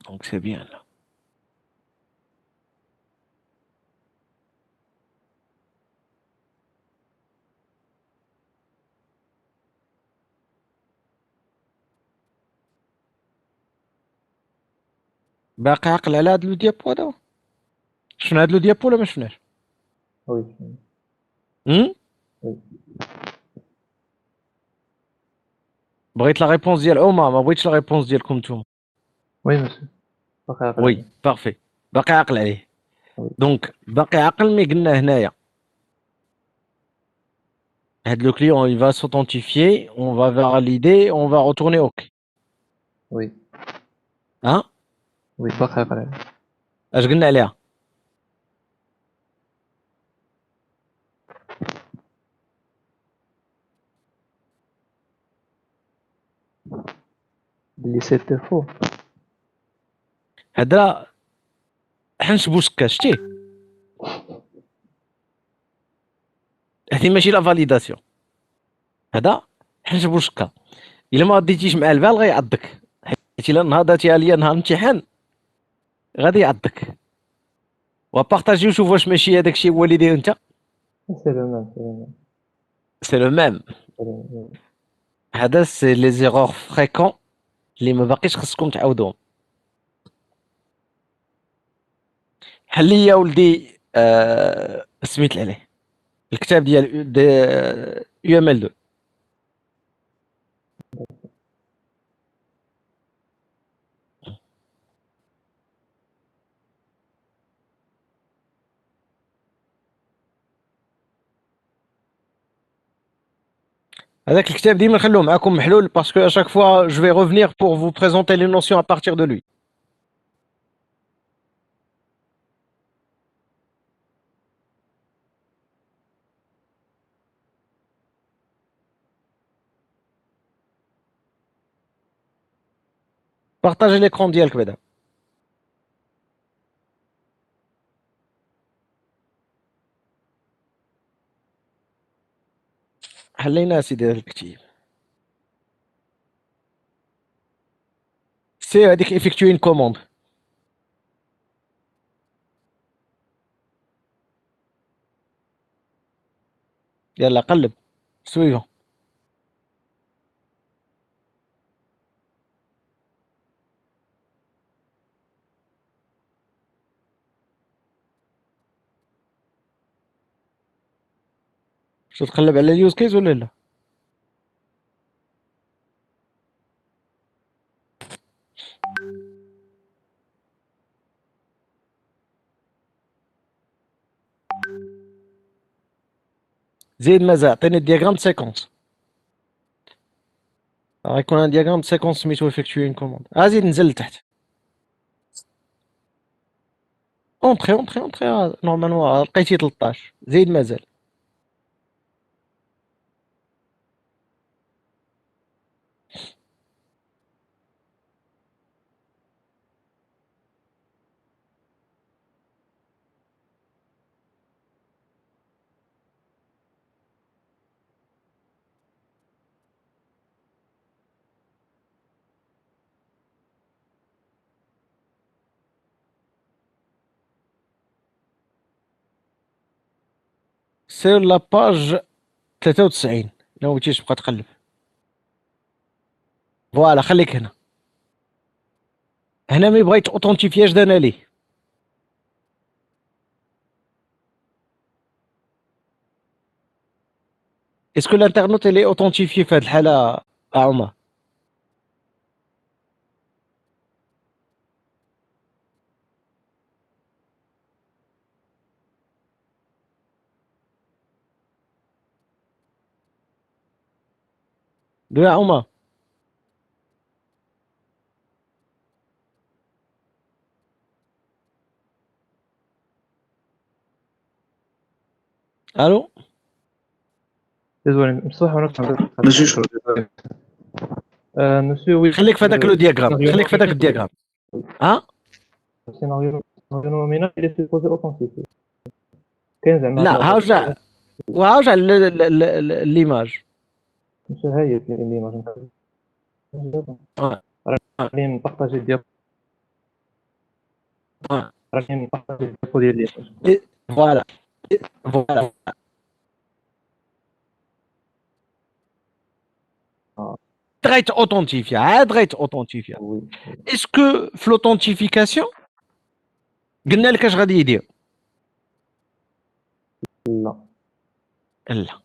Donc c'est bien là. باقي عقل على هاد لو ديابو هذا؟ شفنا هاد لو ديابو ولا ما شفناش؟ Oui. هم؟ Oui. بغيت لا ريبونس ديال عمر، ما بغيتش لا ريبونس ديالكم نتوما. Oui monsieur. باقي عاقل وي عليه. بارفي. باقي عاقل عليه. وي. دونك باقي عاقل مي قلنا هنايا هاد لو كليون il va s'authentifier, on va valider, on va retourner OK. Oui. ها؟ Oui باقي عاقل عليه. اش قلنا عليها؟ بلي سيتي فو. هذا حنشبو سكا شتيه؟ هذه ماشي لا فاليداسيون، هذا حنشبو سكا. الا ما ديتيش مع البال غيعضك، حيت الا نهضتي عليا نهار الامتحان غادي يعضك. وبارطاجيو شوف واش ماشي هذاك الشيء هو اللي داير انت. سي لو ميم. سي لو ميم. هذا سي لي زيرور فريكون اللي ما باقيش خصكم تعاودوهم. حل لي يا ولدي سميت عليه الكتاب ديال يو ام ال 2. هذاك الكتاب ديما نخلوه معاكم محلول باسكو à chaque fois je vais revenir pour vous présenter les notions à partir de lui. Partagez l'écran ديالك بعدا. حلينا سيدي هذا الكتيب. سي هذيك effectuer une commande. يلا قلب suivant. شو تقلب على اليوز كيس ولا لا؟ زيد مازال عطيني الدياغرام de séquence. غيكون un diagramme de séquence سميتو effectuer une commande. زيد نزل لتحت. اونطري نورمالمون لقيتي 13 زيد مازال. سير لاباج 93 إلا مبغيتيش تبقى تقلب. فوالا خليك هنا. هنا مي بغيت اوثنتيفي اش دانا ليه. اسكو الانترنت اللي اوثنتيفي في هذه الحالة عمر؟ يا عمر الو Désolé, بصح وانا ماشي شغل. monsieur, oui. خليك في هذاك لو دياغرام، خليك في هذاك الدياغرام. ها Scénario nominal, il est supposé authentifier. كاين زعما لا هرجع ليماج. مش هاي اللي راني نبارطاجي الديابو راني نبارطاجي الديابو ديالي. فوالا غيت اوثنتيفي عاد غيت اوثنتيفي. اسكو في لوثنتيفيكاسيون قلنا لك اش غادي يدير؟ لا لا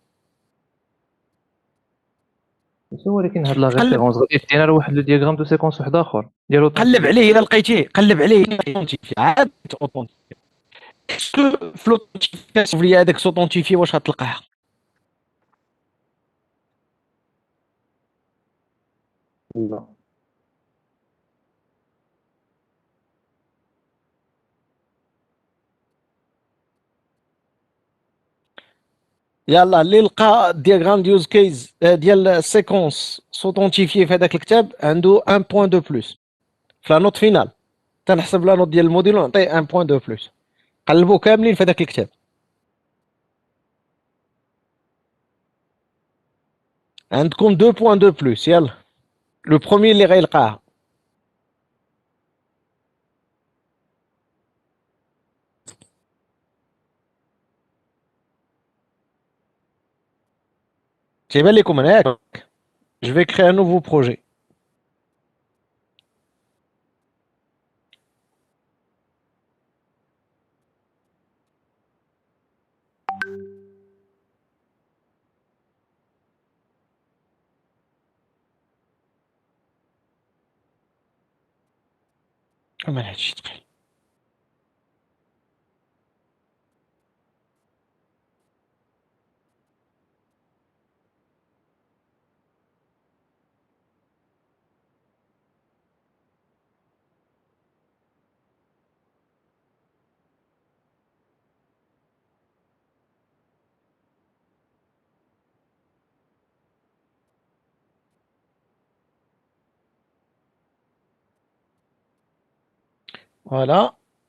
ماشي، ولكن هاد لا ريفيرونس غادي يدينا لواحد لو دياغرام دو سيكونس واحد اخر ديالو. قلب عليه الا لقيتيه، قلب عليه اوثنتيفي عاد اوثنتيفي. اسكو في لوثنتيفيكاسيون في هذاك اوثنتيفي واش غتلقاه؟ لا يلا اللي لقى الدياغرام ديوز كيز ديال السيكونس سوتونتيفي في هذاك الكتاب عنده 1 بوين دو بلوس في لا نوت فينال. تنحسب لا نوت ديال الموديل ونعطيه 1 بوين دو بلوس. قلبوا كاملين في هذاك الكتاب. عندكم 2 بوين دو بلوس. يلا لو بروميير اللي غيلقاه. تيبان لكم هناك je vais créer un nouveau projet. ما هادشي ثقيل. Voilà,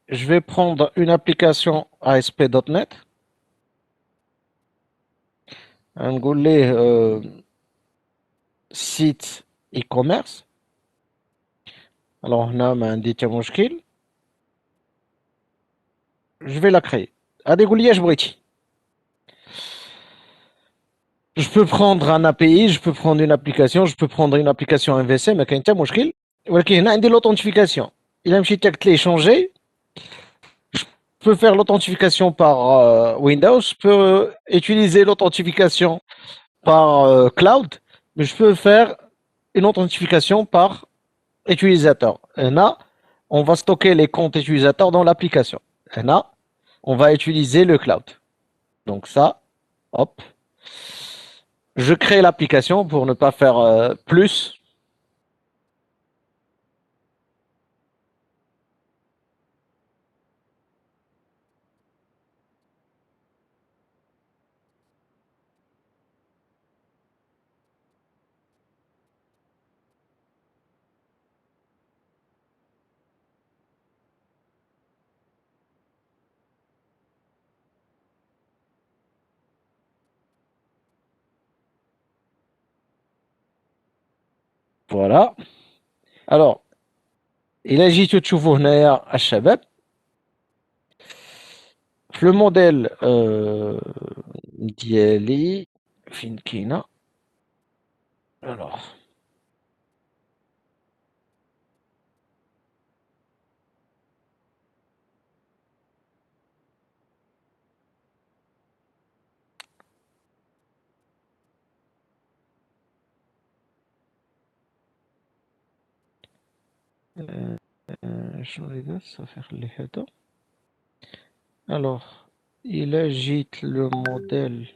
je vais prendre une application ASP.NET. نقول ليه site e-commerce. Alors هنا ما عندي حتى مشكل. Je vais la créer. غادي يقول لي اش بغيتي. Je peux prendre un API, je peux prendre une application, je peux prendre une application MVC, ما كاين حتى مشكل. ولكن هنا عندي l'authentification. إلا مشيت قلت ليه changer, je peux faire l'authentification par Windows, je peux utiliser l'authentification par cloud, mais je peux faire une authentification par utilisateur. Et là, on va stocker les comptes utilisateurs dans l'application. Et là, on va utiliser le cloud. Donc ça, hop. Je crée l'application pour ne pas faire plus. Voilà. Alors, إلا جيتوا تشوفوا هنايا الشباب في الموديل ديالي فين كاينه. Alors, شنو اللي داز صافي خلي هذا. الوغ إلا جيت لو موديل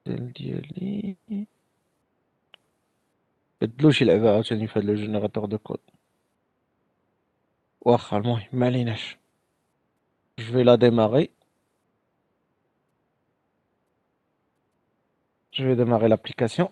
ديالي بدلو شي لعبة عاوتاني في هاد لو جينيراتور دو كود. واخا المهم معليناش. Je vais la démarrer. Je vais démarrer l'application.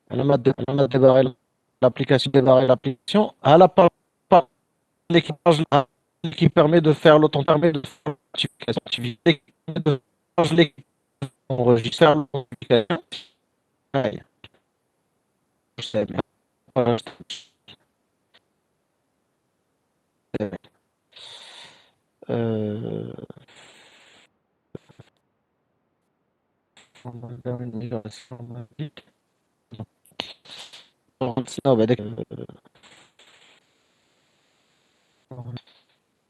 On a démarré l'application. À la part l'équipage qui permet de faire l'activité, de enregistrer l'application. Ouais, je sais, mais euh, on va faire une migration vite. Non, bah,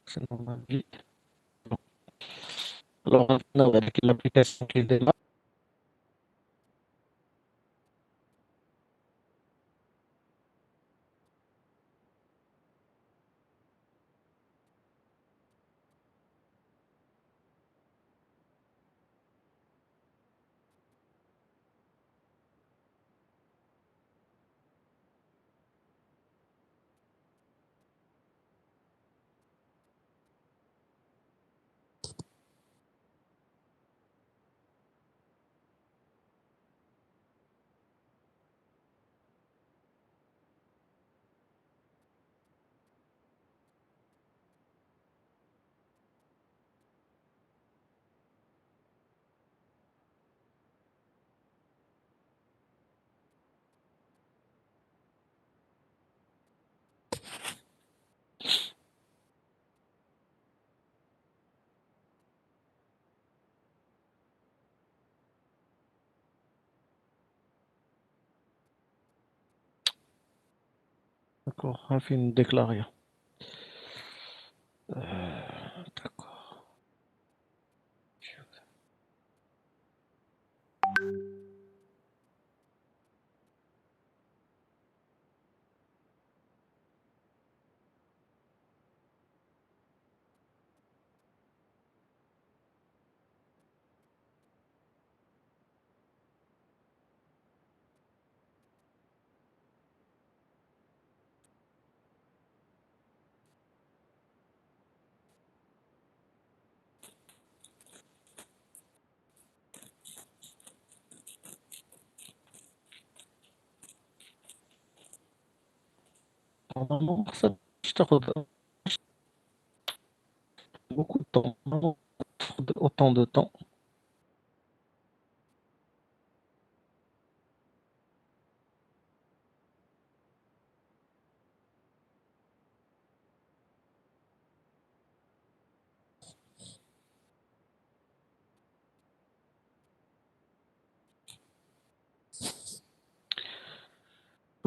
c'est normal, vite. Bon. Alors maintenant, avec l'application qui démarre, d'accord, on fait une déclaration. D'accord. Normalement, ça تاخد beaucoup de temps, normalement, autant de temps.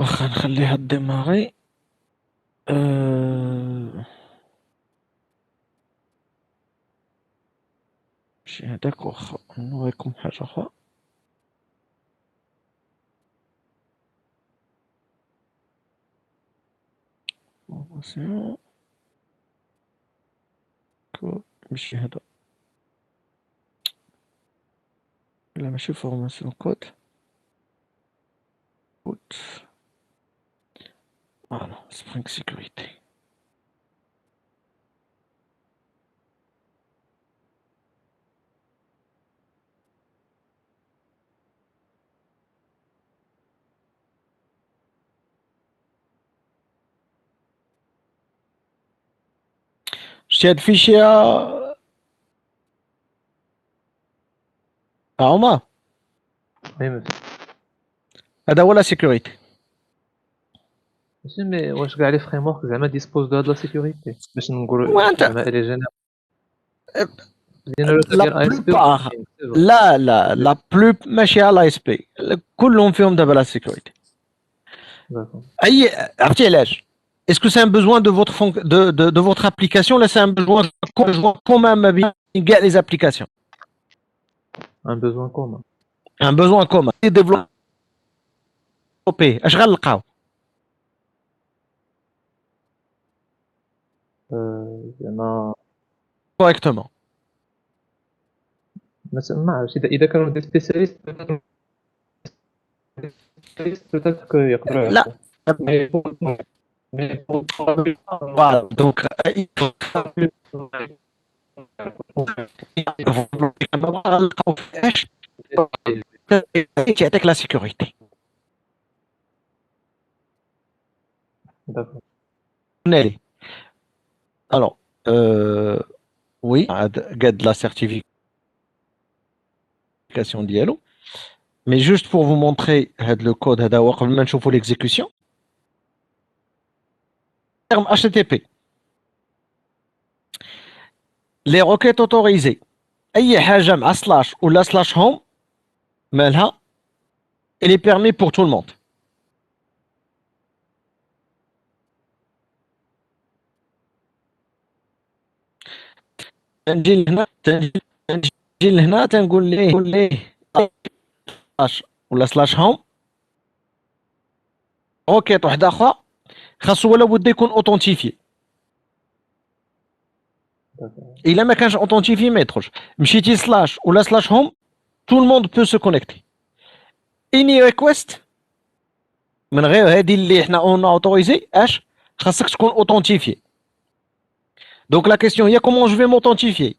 واخا نخليها ديماري. ماشي هداك، واخا نوريكم حاجة أخرى. فورماسيون كود، ماشي هدا، لا ماشي فورماسيون كود. كود فوالا سبرينغ سيكوريتي. شتي هاد الفيشي يا عمر؟ Oui, monsieur. هذا هو لا سيكوريتي. ماشي مي واش كاع لي فريم ورك زعما ديسبوز دو هاد لا سيكوريتي باش نقولوا وانت زعما الي جينيرال ديال لا ديال اي اس بي بلوبار، لا بلو ماشي على اس بي، كلهم فيهم دابا لا سيكوريتي. اي عرفتي علاش؟ اسكو سي ان بوزوان دو فوتر دو فوتر ابليكاسيون، ولا سي ان بوزوان كومان ما بين كاع لي زابليكاسيون؟ ان بوزوان كومان. ان بوزوان كومان ديفلوبي. اش غنلقاو؟ زعما كوريكتومون. ما عرفتش اذا كانوا دي سبيسياليست peut-être يقدروا لا يعرفوا مي فوالا دونك غنلقاو فاش يعطيك لا سيكوريتي. ناري الوغ وي قاد لا سيرتيفيكاسيون ديالو. مي جوست بور فو مونطري هاد لو كود هذا هو قبل ما نشوفو ليكزيكسيون. terme HTTP les requêtes autorisées اي حاجه مع سلاش ولا سلاش هوم مالها elle est permis pour tout le monde. تنجي لهنا تنقول ليه سلاش ولا سلاش هوم روكيت واحده اخرى خاصو ولا بد يكون اوثنتيفي. الا ما كانش اوثنتيفي ما يدخلش. مشيتي سلاش ولا سلاش هوم tout le monde peut se connecter. any request من غير هذه اللي حنا اون اوتوريزي اش خاصك تكون اوثنتيفي. دونك لا كيسيون هي كومون جو في موثنتيفي.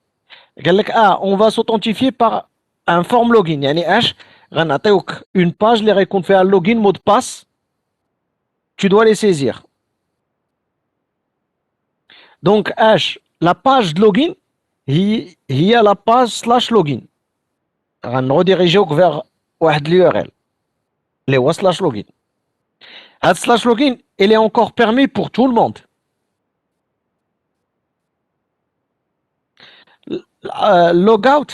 قال لك اون فا سوثنتيفي بار ان فورم لوغين، يعني اش غنعطيوك اون باج اللي غيكون فيها اللوغين مود باس tu dois les saisir. Donc H, la page de login, il y a la page slash login. On redirige vers l'URL. Les slash login. Cette slash login, elle est encore permis pour tout le monde. Logout,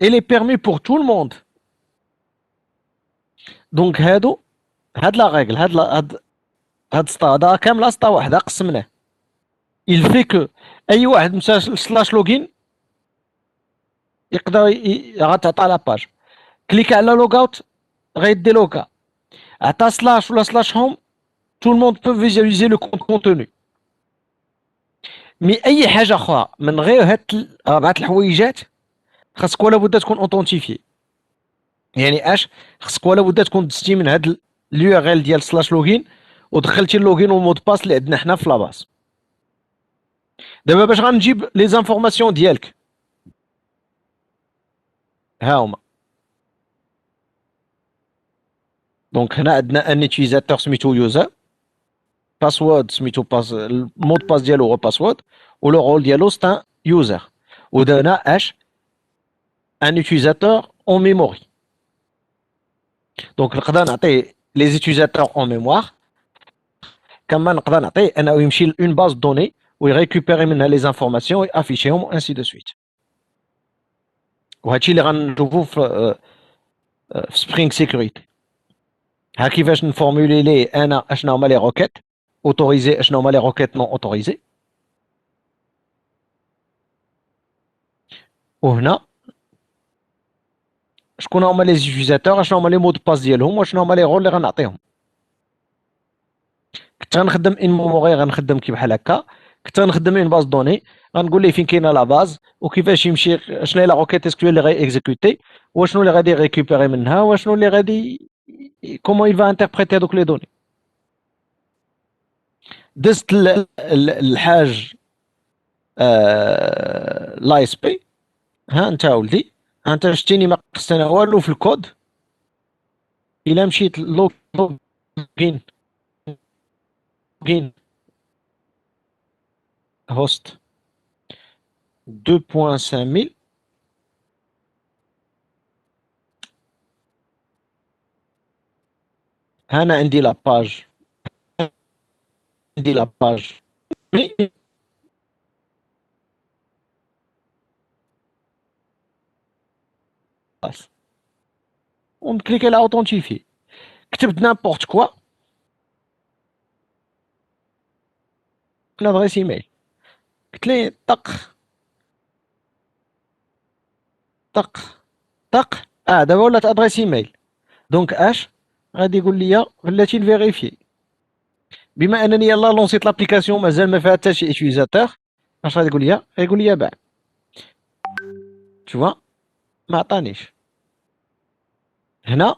elle est permis pour tout le monde. Donc هاد la règle, هاد سطا كامله سطا واحده قسمناه. il fait que اي واحد مشى سلاش لوغين يقدر غتعطى لا باج، كليك على لوغاوت غيدي لوكا، عطى سلاش ولا سلاش هوم tout le monde peut visualiser le contenu. مي اي حاجه اخرى من غير هاد اربعه الحويجات خاصك ولا بد تكون اوثنتيفي. يعني اش خاصك ولا بد تكون دزتي من هاد اليو ار ال ديال سلاش لوغين ودخلتي اللوغين والمود باس اللي عندنا حنا في لاباس. دابا باش غنجيب لي زانفورماسيون ديالك ها هما. دونك هنا عندنا ان يوتيليزاتور سميتو يوزر، باسورد سميتو المود باس ديالو هو باسورد، ولو رول ديالو سي يوزر. ودرنا اش ان يوتيليزاتور اون ميموري. دونك نقدر نعطي لي زيتيليزاتور اون ميموار، كما نقدر نعطي انه يمشي لون باز دوني ويريكوبيري منها لي زانفورماسيون ويافيشيهم انسي دو سويت. وهادشي اللي غنشوفو في سبرينغ سيكوريتي. ها كيفاش نفورمولي ليه انا اشنا هما لي روكيت اوتوريزي اشنا هما لي روكيت نون اوتوريزي. وهنا شكون هما لي زيوتيزاتور اشنا هما لي مود باس ديالهم واشنا هما لي رول اللي غنعطيهم. كنت غنخدم ان ميموري غنخدم كي بحال هكا، كنت غنخدم ان باز دوني غنقول ليه فين كاينه لا باز وكيفاش يمشي شنو هي لا روكيت اس كيو اللي غادي اكزيكوتي وشنو اللي غادي ريكوبيري منها وشنو اللي غادي كومون il va interpréter دوك لي دوني. دزت الحاج لا اس بي. ها انت ولدي، ها انت شتيني ما قصت انا والو في الكود. الا مشيت لوغين هوست 2.5000 هنا عندي لاباج ونكليكي على اوثنتيفي. كتبت نابورت كوا لادريس ايميل، قلت ليه طق دابا ولات ادريس ايميل. دونك اش غادي يقول لي بلاتي نفيريفي. بما انني يلاه لونسيت لابليكاسيون مازال ما فيها حتى شي يوتيزاتور، اش غادي يقول لي؟ غيقول لي باع. شوفوا ما عطانيش. هنا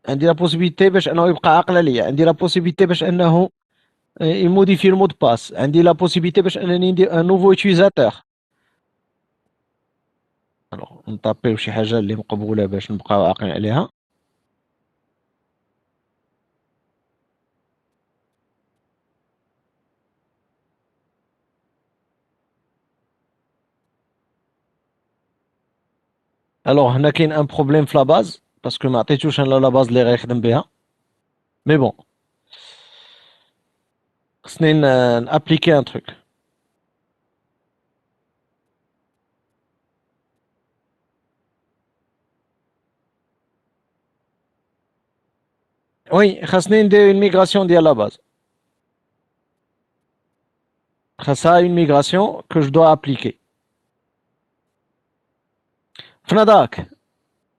عندي لا بوسيبيليتي باش انه يبقى عاقل عليا، عندي لا بوسيبيليتي باش انه يموديفي المود باس، عندي لا بوسيبيليتي باش انني ندير ان نوفو يوتيزاتور. الوغ نطابيو شي حاجه اللي مقبوله باش نبقاو عاقلين عليها. الوغ هنا كاين ان بروبليم في لاباز باسكو ما عطيتوش انا لاباز اللي غيخدم بها. مي بون خصني نابليكي ان تروك. وي خاصني ندير اون ميغراسيون ديال لاباز. خاصها اون ميغراسيون كو جو دوا ابليكي. فنا داك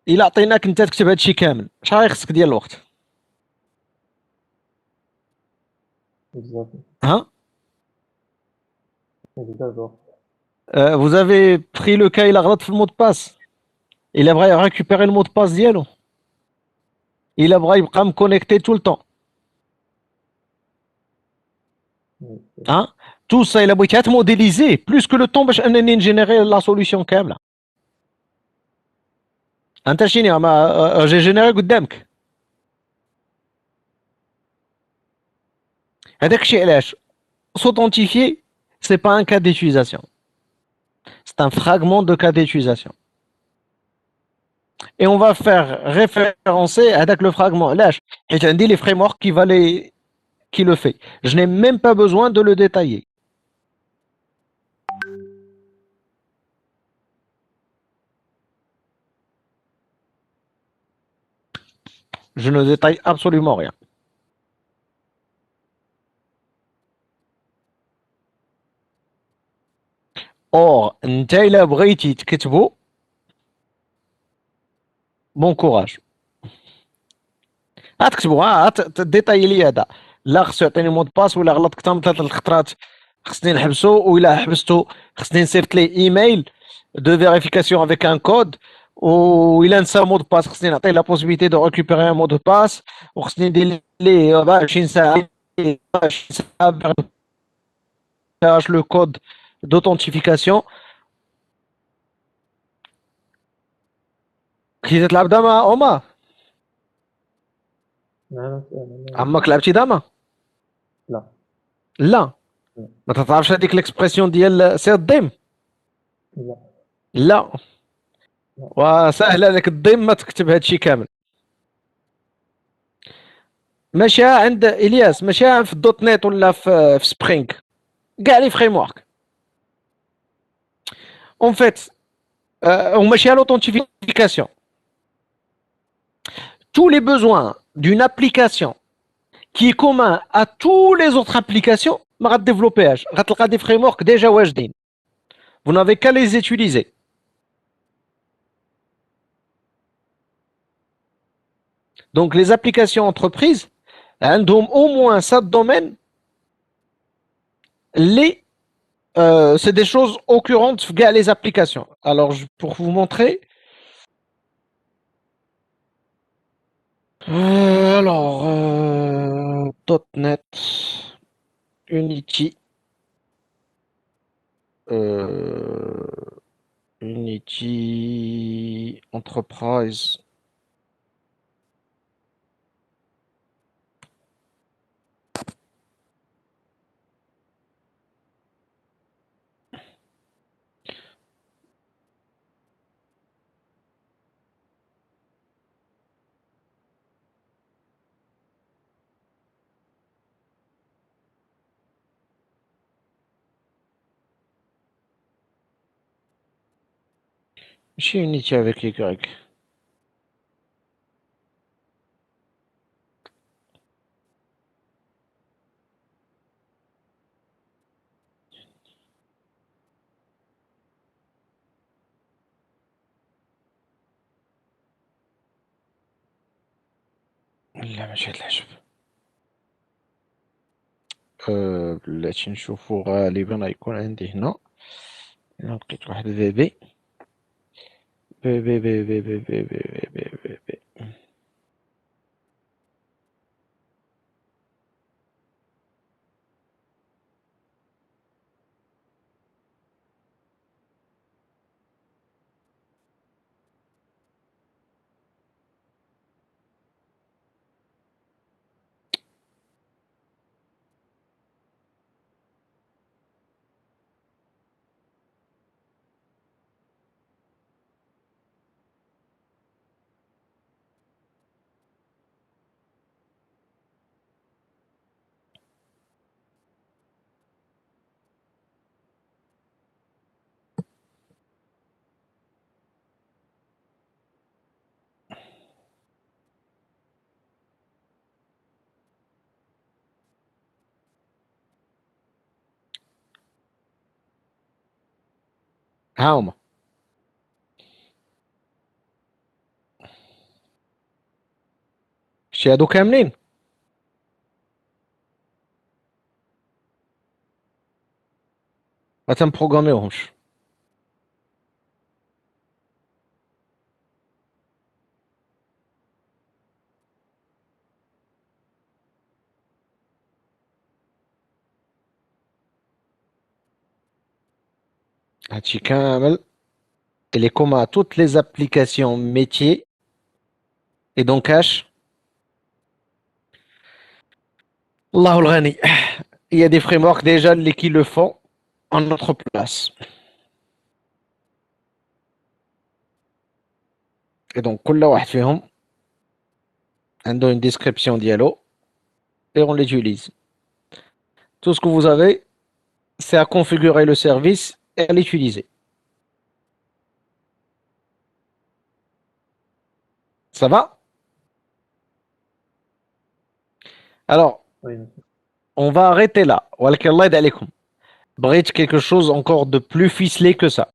الا عطيناك انت تكتب هادشي كامل شحال غيخصك ديال الوقت؟ بزاف ها بزاف. vous avez pris le cas il a غلط في المود باس، il بغى récupérer المود باس ديالو، il بغى يبقى مكونيكتي tout le temps. ها تو سا الا بغيتي تموديليزي بلوس كو لو طون باش انني نجينيري لا سوليسيون كامله. انت شيني ما جي جينيري قدامك. هذاك الشيء علاش s'authentifier c'est pas un cas d'utilisation, c'est un fragment de cas d'utilisation et on va faire référencer هذاك le fragment. علاش؟ حيت عندي les frameworks qui le fait, je n'ai même pas besoin de le détailler. Je ne détaille absolument rien. Or, نتا إلا بغيتي تكتبو بون كوراج. غتكتبو تديطاي لي هذا، لا خصو يعطيني مود باس ولا غلط اكثر من 3 الخطرات خصني نحبسو، وإلا حبستو خصني نصيفط ليه ايميل دو فيريفيكاسيون افيك ان كود، وإلا نسى مود باس خصني نعطيه لا بوسيبيليتي دو ريكوبيري ان مود باس، وخصني ندير ليه 24 ساعة لو كود d'authentification. كي تلعب داما اوما عمك لعبتي داما؟ لا. لا ما تعرفش هذيك الاكسبرسيون ديال سير الضيم؟ لا. لا وسهل هذاك الضيم ما تكتب هادشي كامل. ماشي عند الياس، ماشي في الدوت نت ولا في سبرينغ، كاع لي فريم ورك اون فيت وماشي لوثنتيفيكاسيون. tous les besoins d'une application qui est commun à toutes les autres applications, ما غتديفلوبيهاش. غتلقى des frameworks déjà واجدين. Vous n'avez qu'à les utiliser. Donc les applications entreprises, عندهم au moins 7 domaines. C'est des choses occurrentes dans les applications. Alors, pour vous montrer. .NET, Unity, Unity Enterprise. Chez Unity avec Y. لا ماشي هاد الحجب. بلاتي نشوفو غالبا غيكون عندي هنا. هنا لقيت واحد بي بي بي بي بي بي بي بي بي بي بي بي. ها هما. شتي هادو كاملين. ما تنبروغراميوهمش. هادشي كامل il est commun à toutes les applications métiers et donc cache. Allahu al-Ghani. Il y a des frameworks déjà qui le font en notre place. Et donc كل واحد فيهم عنده une description dialogue et on l'utilise. Tout ce que vous avez, c'est à configurer le service et à l'utiliser. Ça va? Alors, Oui. on va arrêter là. ولكن الله يدعي عليكم. بغيت quelque chose encore de plus ficelé que ça.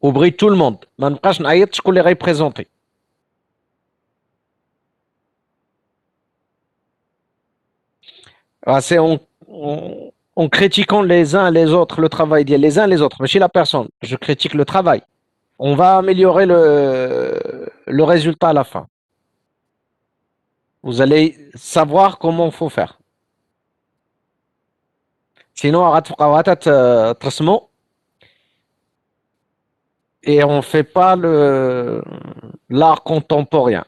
وبغيت tout le monde. ما نبقاش نعيط شكون اللي غيبريزونتي. C'est en critiquant les uns les autres le travail les uns les autres. Mais chez la personne, je critique le travail. On va améliorer le résultat à la fin. Vous allez savoir comment il faut faire. Sinon, et on ne fait pas l'art contemporain.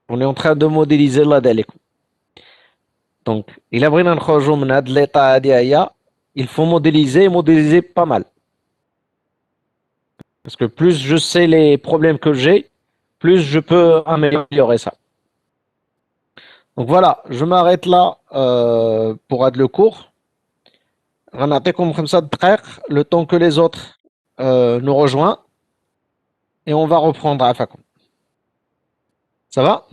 On est en train de modéliser la délicat. Donc, il a vraiment de l'état il faut modéliser pas mal. Parce que plus je sais les problèmes que j'ai, plus je peux améliorer ça. Donc voilà, je m'arrête là pour le cours. Le temps que les autres nous rejoignent et on va reprendre à Fakou. Ça va?